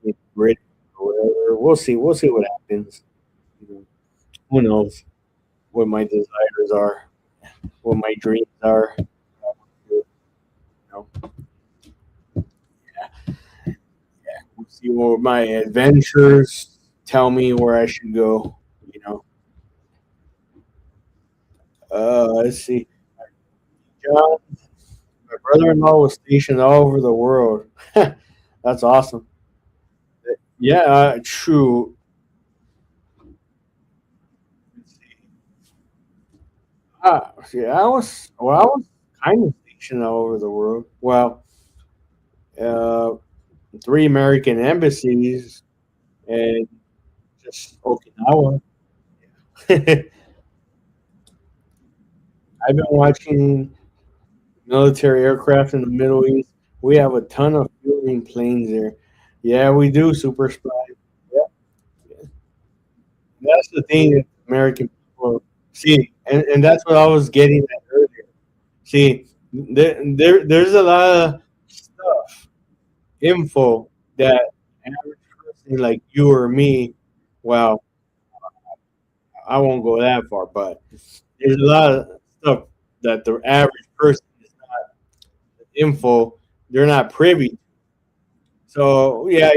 Speaker 1: UK, Britain, or whatever. We'll see. We'll see what happens. You know, who knows what my desires are, what my dreams are. You know, we'll see what my adventures. tell me where I should go. You know, let's see, John. My brother-in-law was stationed all over the world. That's awesome. Yeah, true. Yeah, I was kind of stationed all over the world. Well, uh, three American embassies and just Okinawa. I've been watching military aircraft in the Middle East. We have a ton of fielding planes there. Yeah, we do, super spy. Yeah, that's the thing that American people see, and that's what I was getting at earlier. See, there's a lot of stuff, info that average person like you or me, well, I won't go that far, but there's a lot of stuff that the average person is not info they're not privy to. So yeah,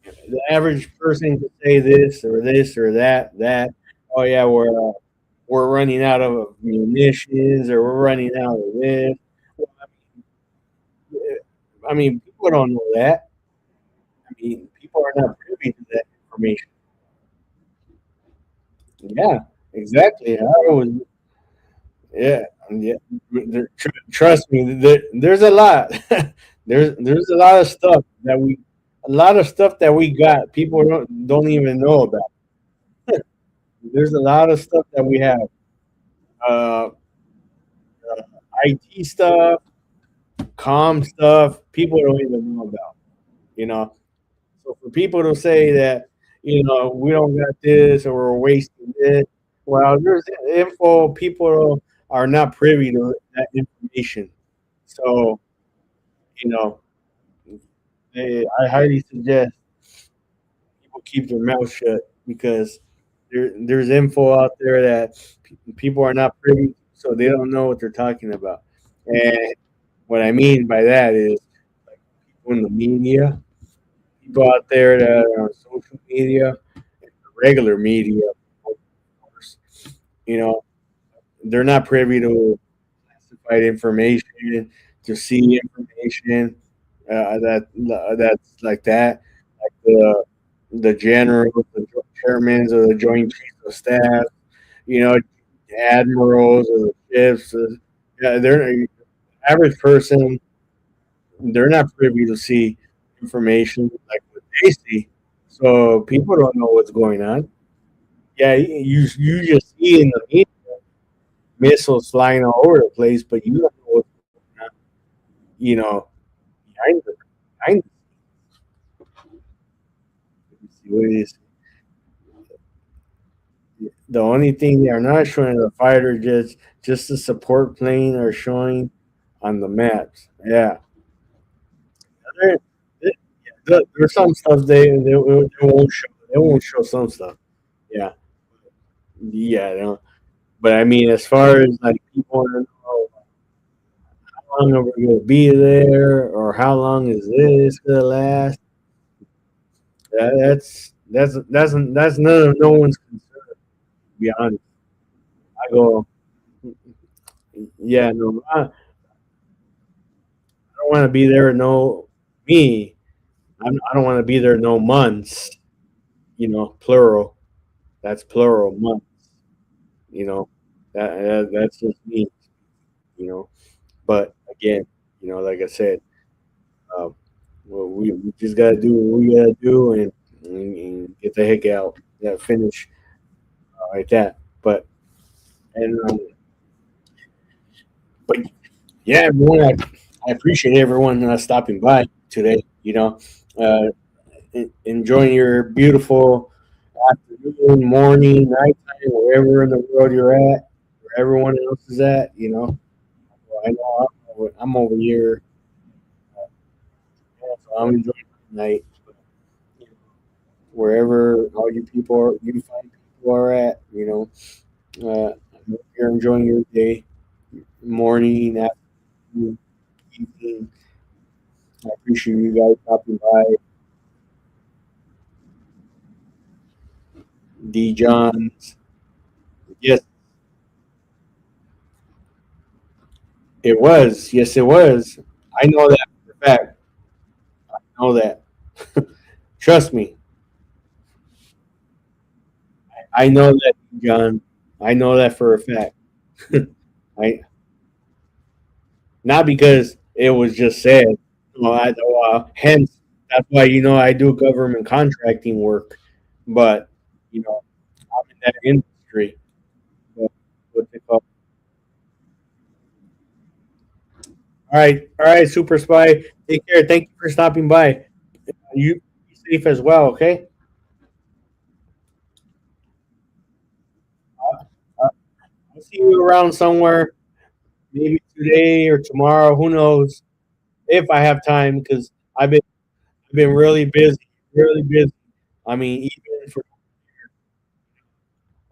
Speaker 1: the average person could say this or that. Oh yeah, we're running out of munitions or we're running out of this. Well, I mean, people don't know that. I mean, people are not privy to that information. Yeah, exactly. I was, yeah, yeah. Trust me, there's a lot. There's a lot of stuff that we got. People don't even know about. There's a lot of stuff that we have. Uh, IT stuff, com stuff. People don't even know about. You know, so for people to say that, we don't got this or we're wasting this, well, there's info people are not privy to that information. So, you know, I highly suggest people keep their mouth shut because there's info out there that people are not privy to, so they don't know what they're talking about. And what I mean by that is like people in the media, people out there that are on social media, regular media, of course, you know, they're not privy to classified information, to see information that's like that, like the generals, the chairmen of the Joint Chiefs of Staff, you know, admirals of the ships. Yeah, they're average person. They're not privy to see information like what they see, so people don't know what's going on. Yeah, you just see in the media missiles flying all over the place, but you don't know what's going on. You know, behind what it is. The only thing they are not showing the fighter jets, just the support plane are showing on the maps. Yeah, there, there's some stuff they won't show. They won't show some stuff. Yeah, yeah. They don't. But I mean, as far as like people want to know how long are we going to be there, or how long is this going to last? That's none of no one's concern. To be honest, I go, yeah, no, I don't want to be there. No, me, I don't want to be there. No months. Plural. That's plural months. You know, that's just me. You know, but again, like I said, uh, well, we just gotta do what we gotta do and get the heck out. Yeah, finish like that. And but yeah, everyone, I appreciate everyone stopping by today. Uh, enjoying your beautiful afternoon, morning, nighttime, wherever in the world you're at, where everyone else is at. I know I'm over here, so I'm enjoying the night. But, you know, wherever all you find people are at, I hope you're enjoying your day, morning, afternoon, evening. I appreciate you guys stopping by. D. Johns. Yes, it was. Yes, it was. I know that for a fact. I know that. Trust me. I know that, John. I know that for a fact. I not because it was just said. Hence, that's why I do government contracting work. But I'm in that industry. But what's it called? All right, Super Spy. Take care. Thank you for stopping by. You be safe as well. Okay. Uh, I'll see you around somewhere. Maybe today or tomorrow. Who knows? If I have time, because I've been really busy. Really busy. I mean, even for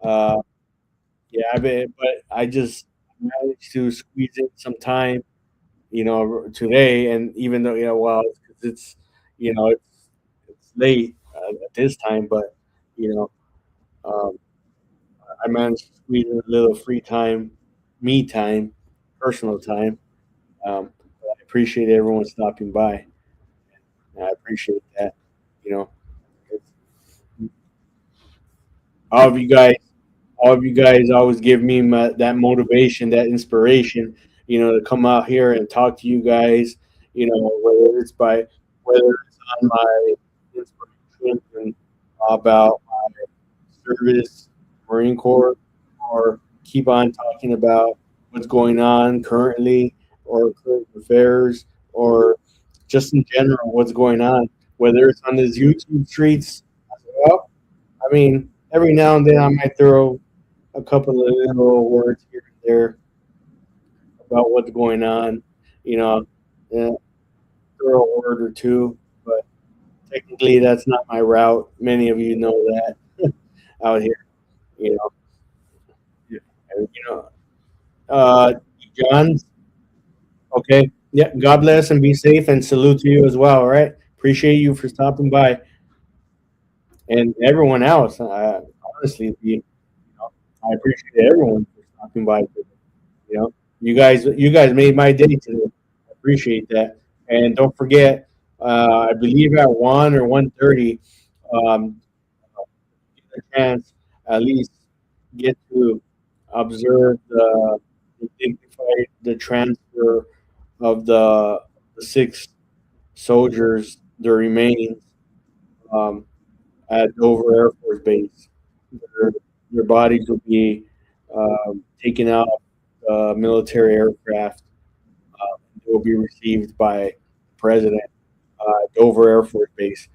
Speaker 1: uh, yeah, but I just managed to squeeze in some time, today. And even though, well, it's it's late at this time, but you know, um, I managed to squeeze in a little free time, me time, personal time. But I appreciate everyone stopping by. I appreciate that. You know, it's, all of you guys, all of you guys always give me that motivation, that inspiration, to come out here and talk to you guys. Whether it's on my inspiration and about my service, Marine Corps, or keep on talking about what's going on currently, or current affairs, or just in general what's going on. Whether it's on these YouTube streets as well. I mean, every now and then I might throw a couple of little words here and there about what's going on. You know, yeah, throw a word or two, but technically that's not my route. Many of you know that out here. You know, yeah, and, uh, John. Okay, yeah. God bless and be safe, and salute to you as well. All right, appreciate you for stopping by, and everyone else. Honestly, I appreciate everyone for stopping by. You know, you guys made my day today. I appreciate that. And don't forget, I believe at 1 or 1:30, um, get a chance at least get to observe the dignified the transfer of the six soldiers, the remaining, um, at Dover Air Force Base. Their, their bodies will be taken out of military aircraft. It will be received by the President, Dover Air Force Base.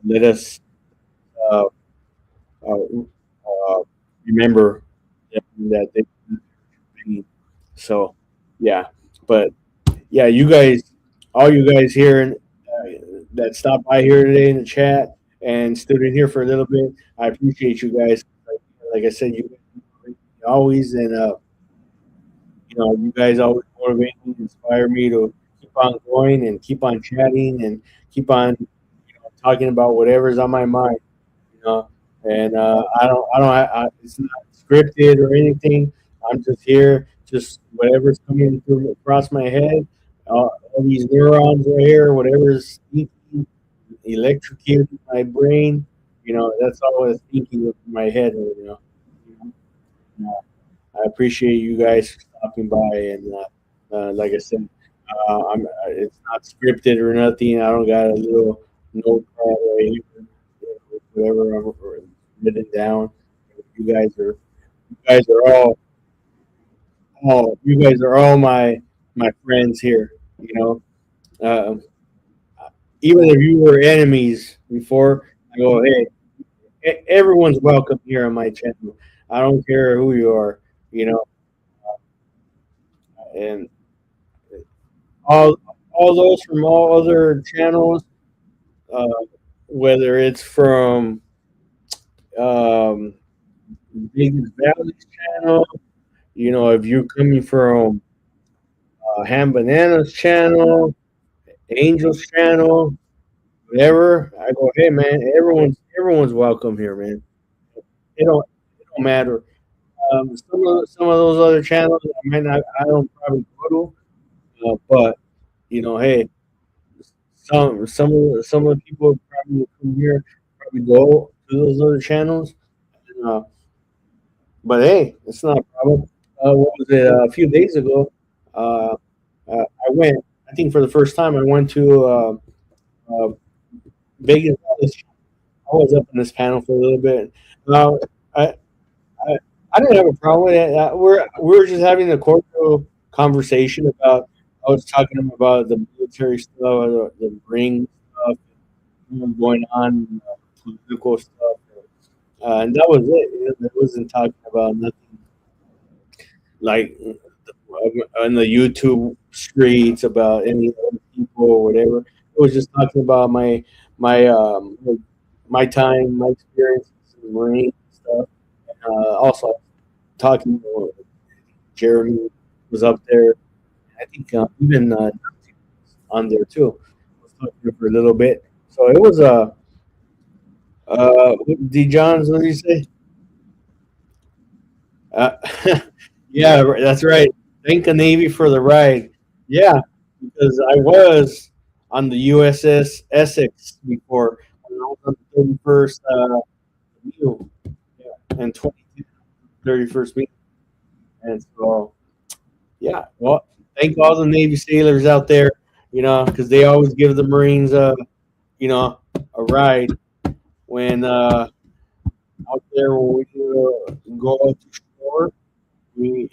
Speaker 1: Let us uh, uh, remember that they. So, yeah, but yeah, all you guys here that stopped by here today in the chat and stood in here for a little bit, I appreciate you guys. Like I said, you always, and you guys always motivate me, inspire me to keep on going and keep on chatting and keep on talking about whatever's on my mind. You know, and it's not scripted or anything. I'm just here, just whatever's coming through across my head. All these neurons right here, whatever's thinking, electrocuting my brain. That's all that's thinking in my head. I appreciate you guys for stopping by, and like I said, it's not scripted or nothing. I don't got a little notepad right here, whatever I'm written down. You guys are, you guys are you guys are all my friends here. Uh, Even if you were enemies before, I go, hey, everyone's welcome here on my channel. I don't care who you are, you know, and all all those from all other channels, uh, whether it's from um, Vegas Valley's channel, if you're coming from Ham Bananas channel, Angel's channel, whatever, I go, hey man, everyone's welcome here, man. it don't matter. Some of those other channels I don't probably go to, but hey, some of the people probably from here probably go to those other channels. Uh, but hey, it's not a problem. What was it? A few days ago, uh, I went. I think for the first time, I went to uh, Vegas. I was up in this panel for a little bit. Now, I, I, I didn't have a problem with it. We were just having a cordial conversation about. I was talking to him about the military stuff, the ring stuff, going on, political stuff, and that was it. It wasn't talking about nothing like on the YouTube streets about any other people or whatever. It was just talking about my time, my experiences in the Marine stuff. Also talking to Jeremy was up there. I think even on there too. I was talking to him for a little bit. So it was D Johns. What did you say? Uh, yeah, that's right. Thank the Navy for the ride. Yeah, because I was on the USS Essex before when I was on the 31st meal, yeah, and 31st meal. And so, yeah, well, thank all the Navy sailors out there, because they always give the Marines a ride when out there when we go out to shore. The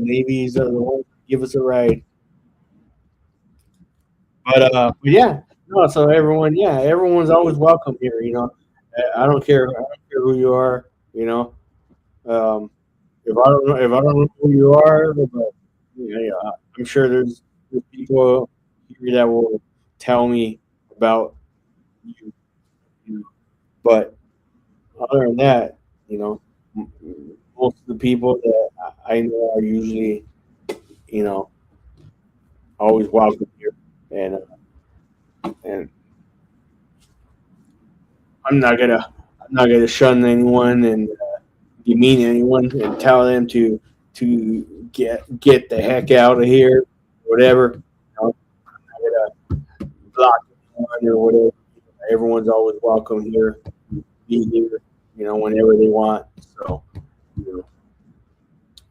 Speaker 1: Navies are the ones that give us a ride. But yeah, no. So everyone's always welcome here. I don't care who you are. You know, um, if I don't know who you are, but I'm sure there's people here that will tell me about you. you know. But other than that, you know, most of the people that I know are usually you know always welcome here, and I'm not gonna shun anyone and demean anyone and tell them to get the heck out of here, whatever. I'm not gonna block anyone or whatever. Everyone's always welcome here. Be here, whenever they want. So, you know,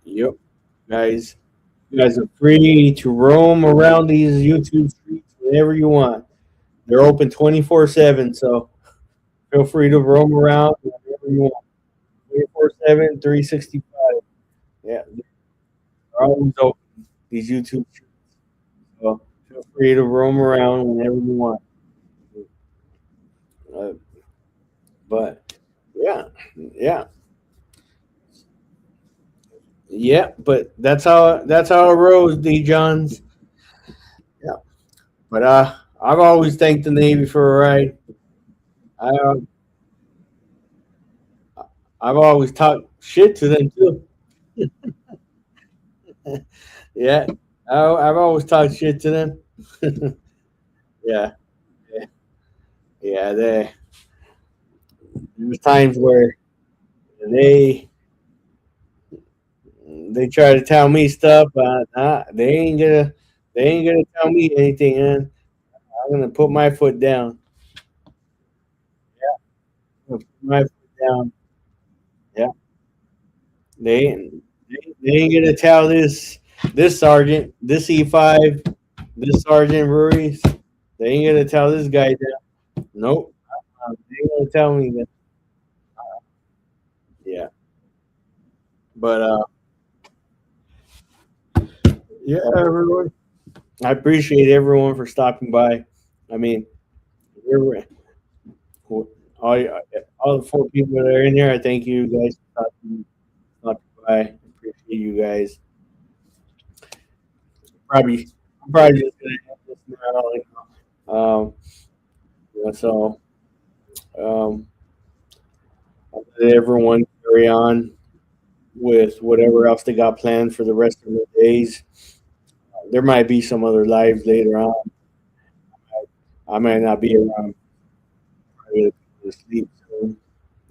Speaker 1: yep, guys, you guys are free to roam around these YouTube streets whenever you want. They're open 24/7, so feel free to roam around whenever you want. 24/7, 365. Yeah, they're always open. These YouTube streets. So feel free to roam around whenever you want. Uh, but yeah, yeah, yeah. But that's how it rolls, D Johns. Yeah. But I've always thanked the Navy for a ride. I I've always talked shit to them too. Yeah, I've always talked shit to them. Yeah, yeah, yeah. There's times where they they try to tell me stuff, but they ain't gonna tell me anything. Man. I'm gonna put my foot down. I'm gonna put my foot down. Yeah, they ain't gonna tell this sergeant, this E5, this sergeant Ruiz. They ain't gonna tell this guy that. Nope, they ain't gonna tell me that. Yeah, but yeah, everyone. I appreciate everyone for stopping by. I mean, every- all, all the four people that are in here, I thank you guys for stopping by. I appreciate you guys. Probably, I'm probably just gonna end this now. Um, so I'll let everyone carry on with whatever else they got planned for the rest of the days. There might be some other lives later on. I might not be around. Probably to sleep soon.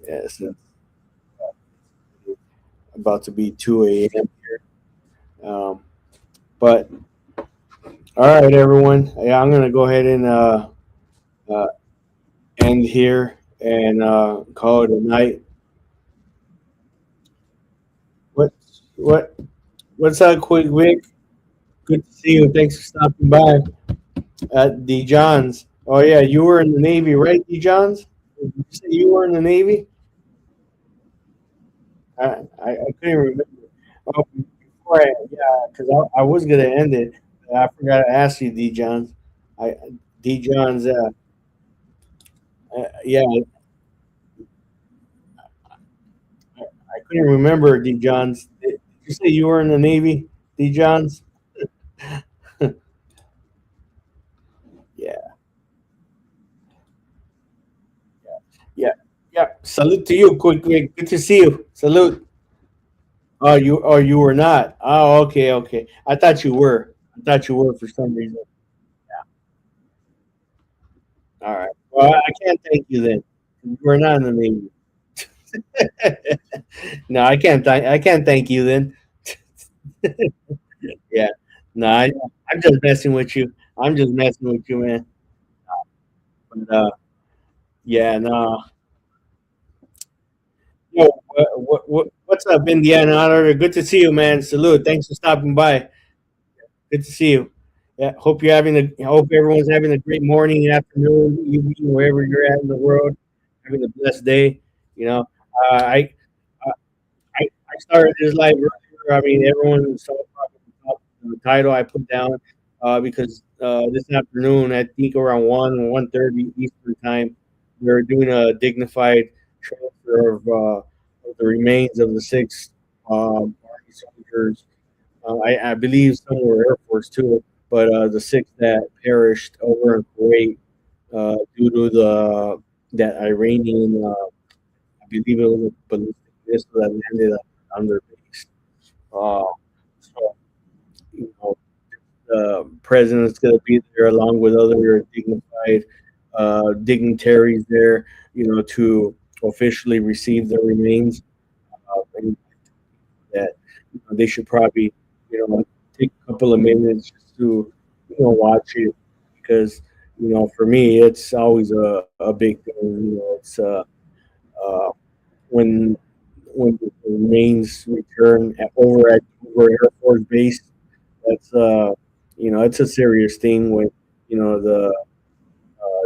Speaker 1: Yes. about to be 2 a.m. here. Um, but all right, everyone. Yeah, I'm gonna go ahead and uh, end here and call it a night. What what what's up, Quick Vic? Good to see you. Thanks for stopping by at D Johns. Oh yeah, you were in the Navy, right, D Johns? Did you say you were in the Navy? I couldn't remember. Oh, before yeah, because I was gonna end it. I forgot to ask you, D Johns. I D Johns. Yeah, I couldn't remember D Johns. Did you say you were in the Navy, D Johns? Yeah, yeah, yeah. Salute to you, quick. Good to see you. Salute. Oh, you were not. Oh, okay, okay. I thought you were. I thought you were for some reason. All right. Well, I can't thank you then. You were not in the Navy. No, I can't. I can't thank you then. Yeah. No, I'm just messing with you. I'm just messing with you, man. But yeah, no. Yo, what's up, Indiana Auditor? Good to see you, man. Salute. Thanks for stopping by. Good to see you. Yeah, hope you're having a. Hope everyone's having a great morning, afternoon, evening, wherever you're at in the world. Having a blessed day. You know, I I started this live earlier. I mean, everyone saw probably the title I put down because this afternoon, I think around 1:30 Eastern time, we're doing a dignified transfer of the remains of the six Army soldiers. I believe some were Air Force too, but the six that perished over in Kuwait due to the that Iranian, I believe it was a ballistic missile that landed on their base. Uh, so, the president's going to be there along with other dignified dignitaries there, to officially receive the remains. And that they should probably, take a couple of minutes just to, watch it because, for me, it's always a big thing. It's uh, when the remains return over Air Force Base. That's it's a serious thing when the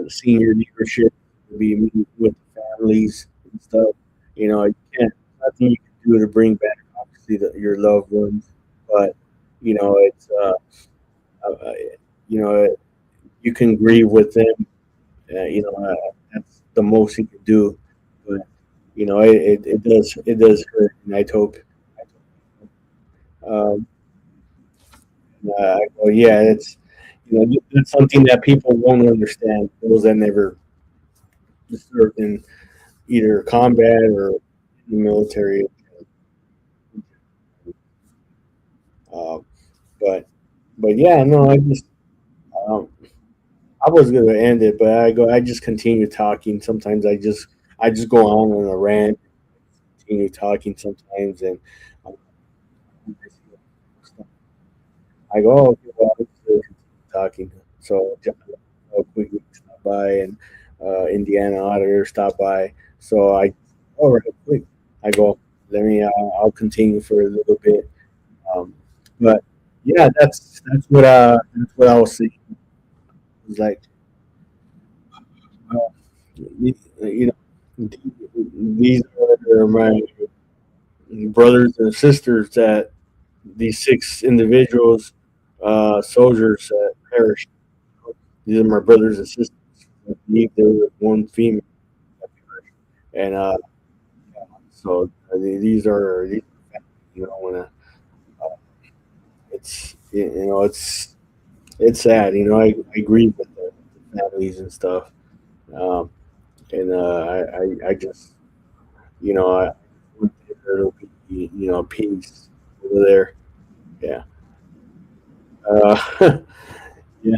Speaker 1: senior leadership will be meeting with the families and stuff. You can't nothing you can do to bring back obviously your loved ones, but it's uh, you know you can grieve with them. That's the most you can do, but it does hurt, and I hope. Um, well, yeah, that's something that people won't understand. Those that never served in either combat or the military. Uh, but yeah, no, um, I was gonna end it, but I just continue talking. Sometimes I just go on a rant, continue talking sometimes, and um, I go, oh, okay, well, let's continue talking. So quickly stop by, and Indiana Auditor stop by. So all right, quick. I go, let me. I'll continue for a little bit. Um, but yeah, that's what I was saying. It's like, uh, these are my brothers and sisters that these six individuals, soldiers that perished. These are my brothers and sisters. I believe there was one female that perished, and so these are when it's sad. I agree with the families and stuff, um, and I just I want there to be peace over there. Yeah, uh, yeah.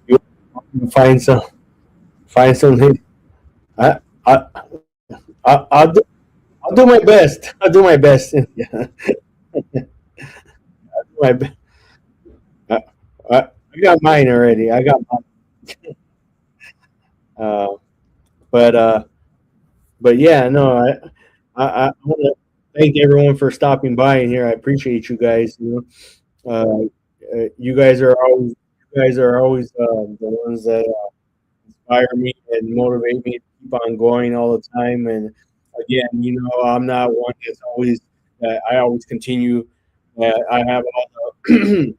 Speaker 1: You find some find something. I I I'll do I'll do my best. I'll do my best. Yeah, my, be- I, I got mine already. I got mine. Uh, but yeah, no, I want to thank everyone for stopping by in here. I appreciate you guys. You guys are always the ones that inspire me and motivate me to keep on going all the time. And again, I'm not one that's always. I always continue. I have all the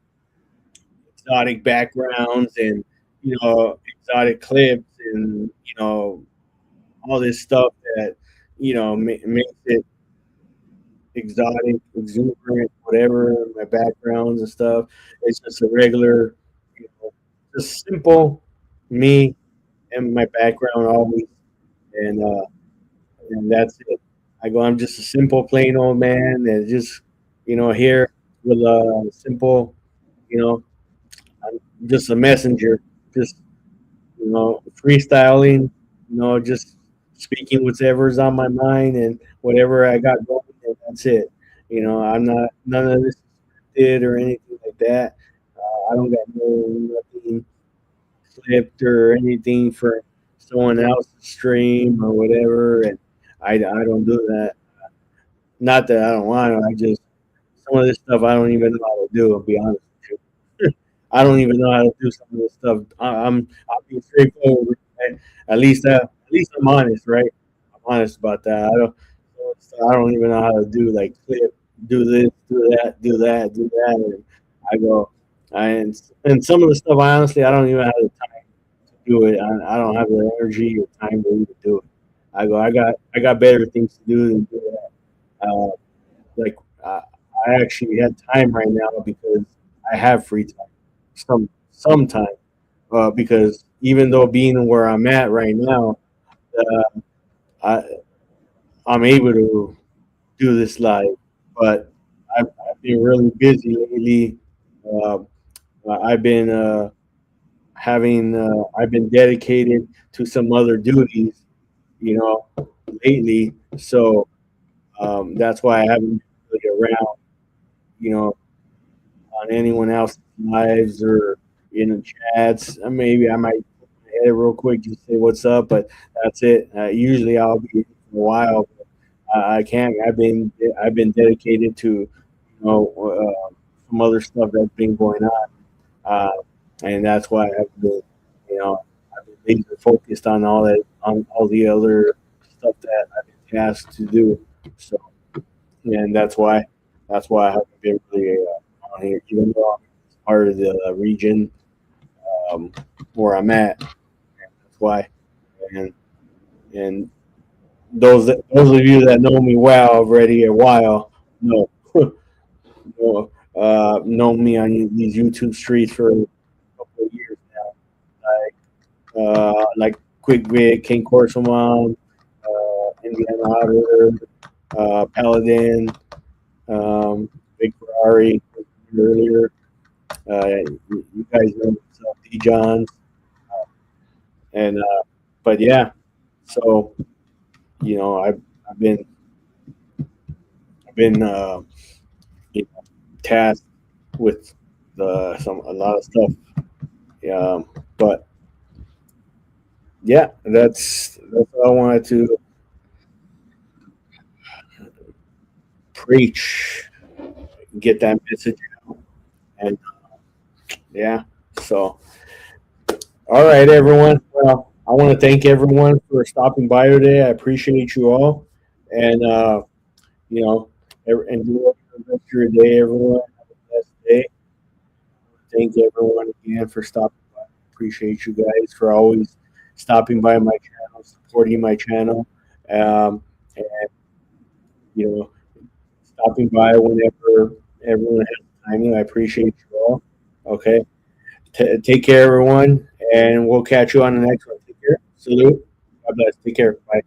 Speaker 1: exotic backgrounds and exotic clips and all this stuff that makes it exotic, exuberant, whatever. My backgrounds and stuff. It's just a regular, just simple me and my background always, and that's it. I'm just a simple, plain old man that just here with a simple, you know, I'm just a messenger, just freestyling, just speaking whatever's on my mind and whatever I got going, and that's it. I'm not none of this is scripted or anything like that. I don't got nothing clipped or anything for someone else's stream or whatever, and I don't do that. Not that I don't want to. I just some of this stuff I don't even know how to do. I'll be honest with you. I don't even know how to do some of this stuff. I'll be straightforward. Right? At least I'm honest, right? I'm honest about that. I don't even know how to do like clip, do this, do that, do that, and I go. And some of the stuff, I honestly, I don't even have the time to do it. I don't have the energy or time to even do it. I got better things to do than do that. Like uh, I actually had time right now because I have free time. Some time because even though being where I'm at right now, uh, I I'm able to do this live, but I've been really busy lately. Uh, I've been I've been dedicated to some other duties, you know, lately. So that's why I haven't been really around, you know, on anyone else's lives or in the chats. Maybe I might put my head real quick just say what's up, but that's it. Usually I'll be in for a while. But I can't. I've been dedicated to some other stuff that's been going on, uh, and that's why you know I've been laser focused on all the other stuff that I've been tasked to do. So and that's why I haven't been really on here, even though I'm part of the region um, where I'm at. That's why. And and those of you that know me well already a while know know me on these YouTube streets for a couple of years now. Like Quick Vic, King Corsoman, Indiana Otter, Paladin, Big Ferrari earlier. You guys know myself, D John, and but yeah. So I've been I've been you know, tasked with a lot of stuff. But yeah, that's what I wanted to preach, get that message out, and yeah. So all right, everyone. Well, I want to thank everyone for stopping by today. I appreciate you all, and enjoy the rest of your day, everyone. Have a blessed day. Thank everyone again for stopping by. Appreciate you guys for always stopping by my channel, supporting my channel, and you know, stopping by whenever everyone has time. I appreciate you all. Okay, take care, everyone, and we'll catch you on the next one. Take care. Salute. God bless. Take care. Bye.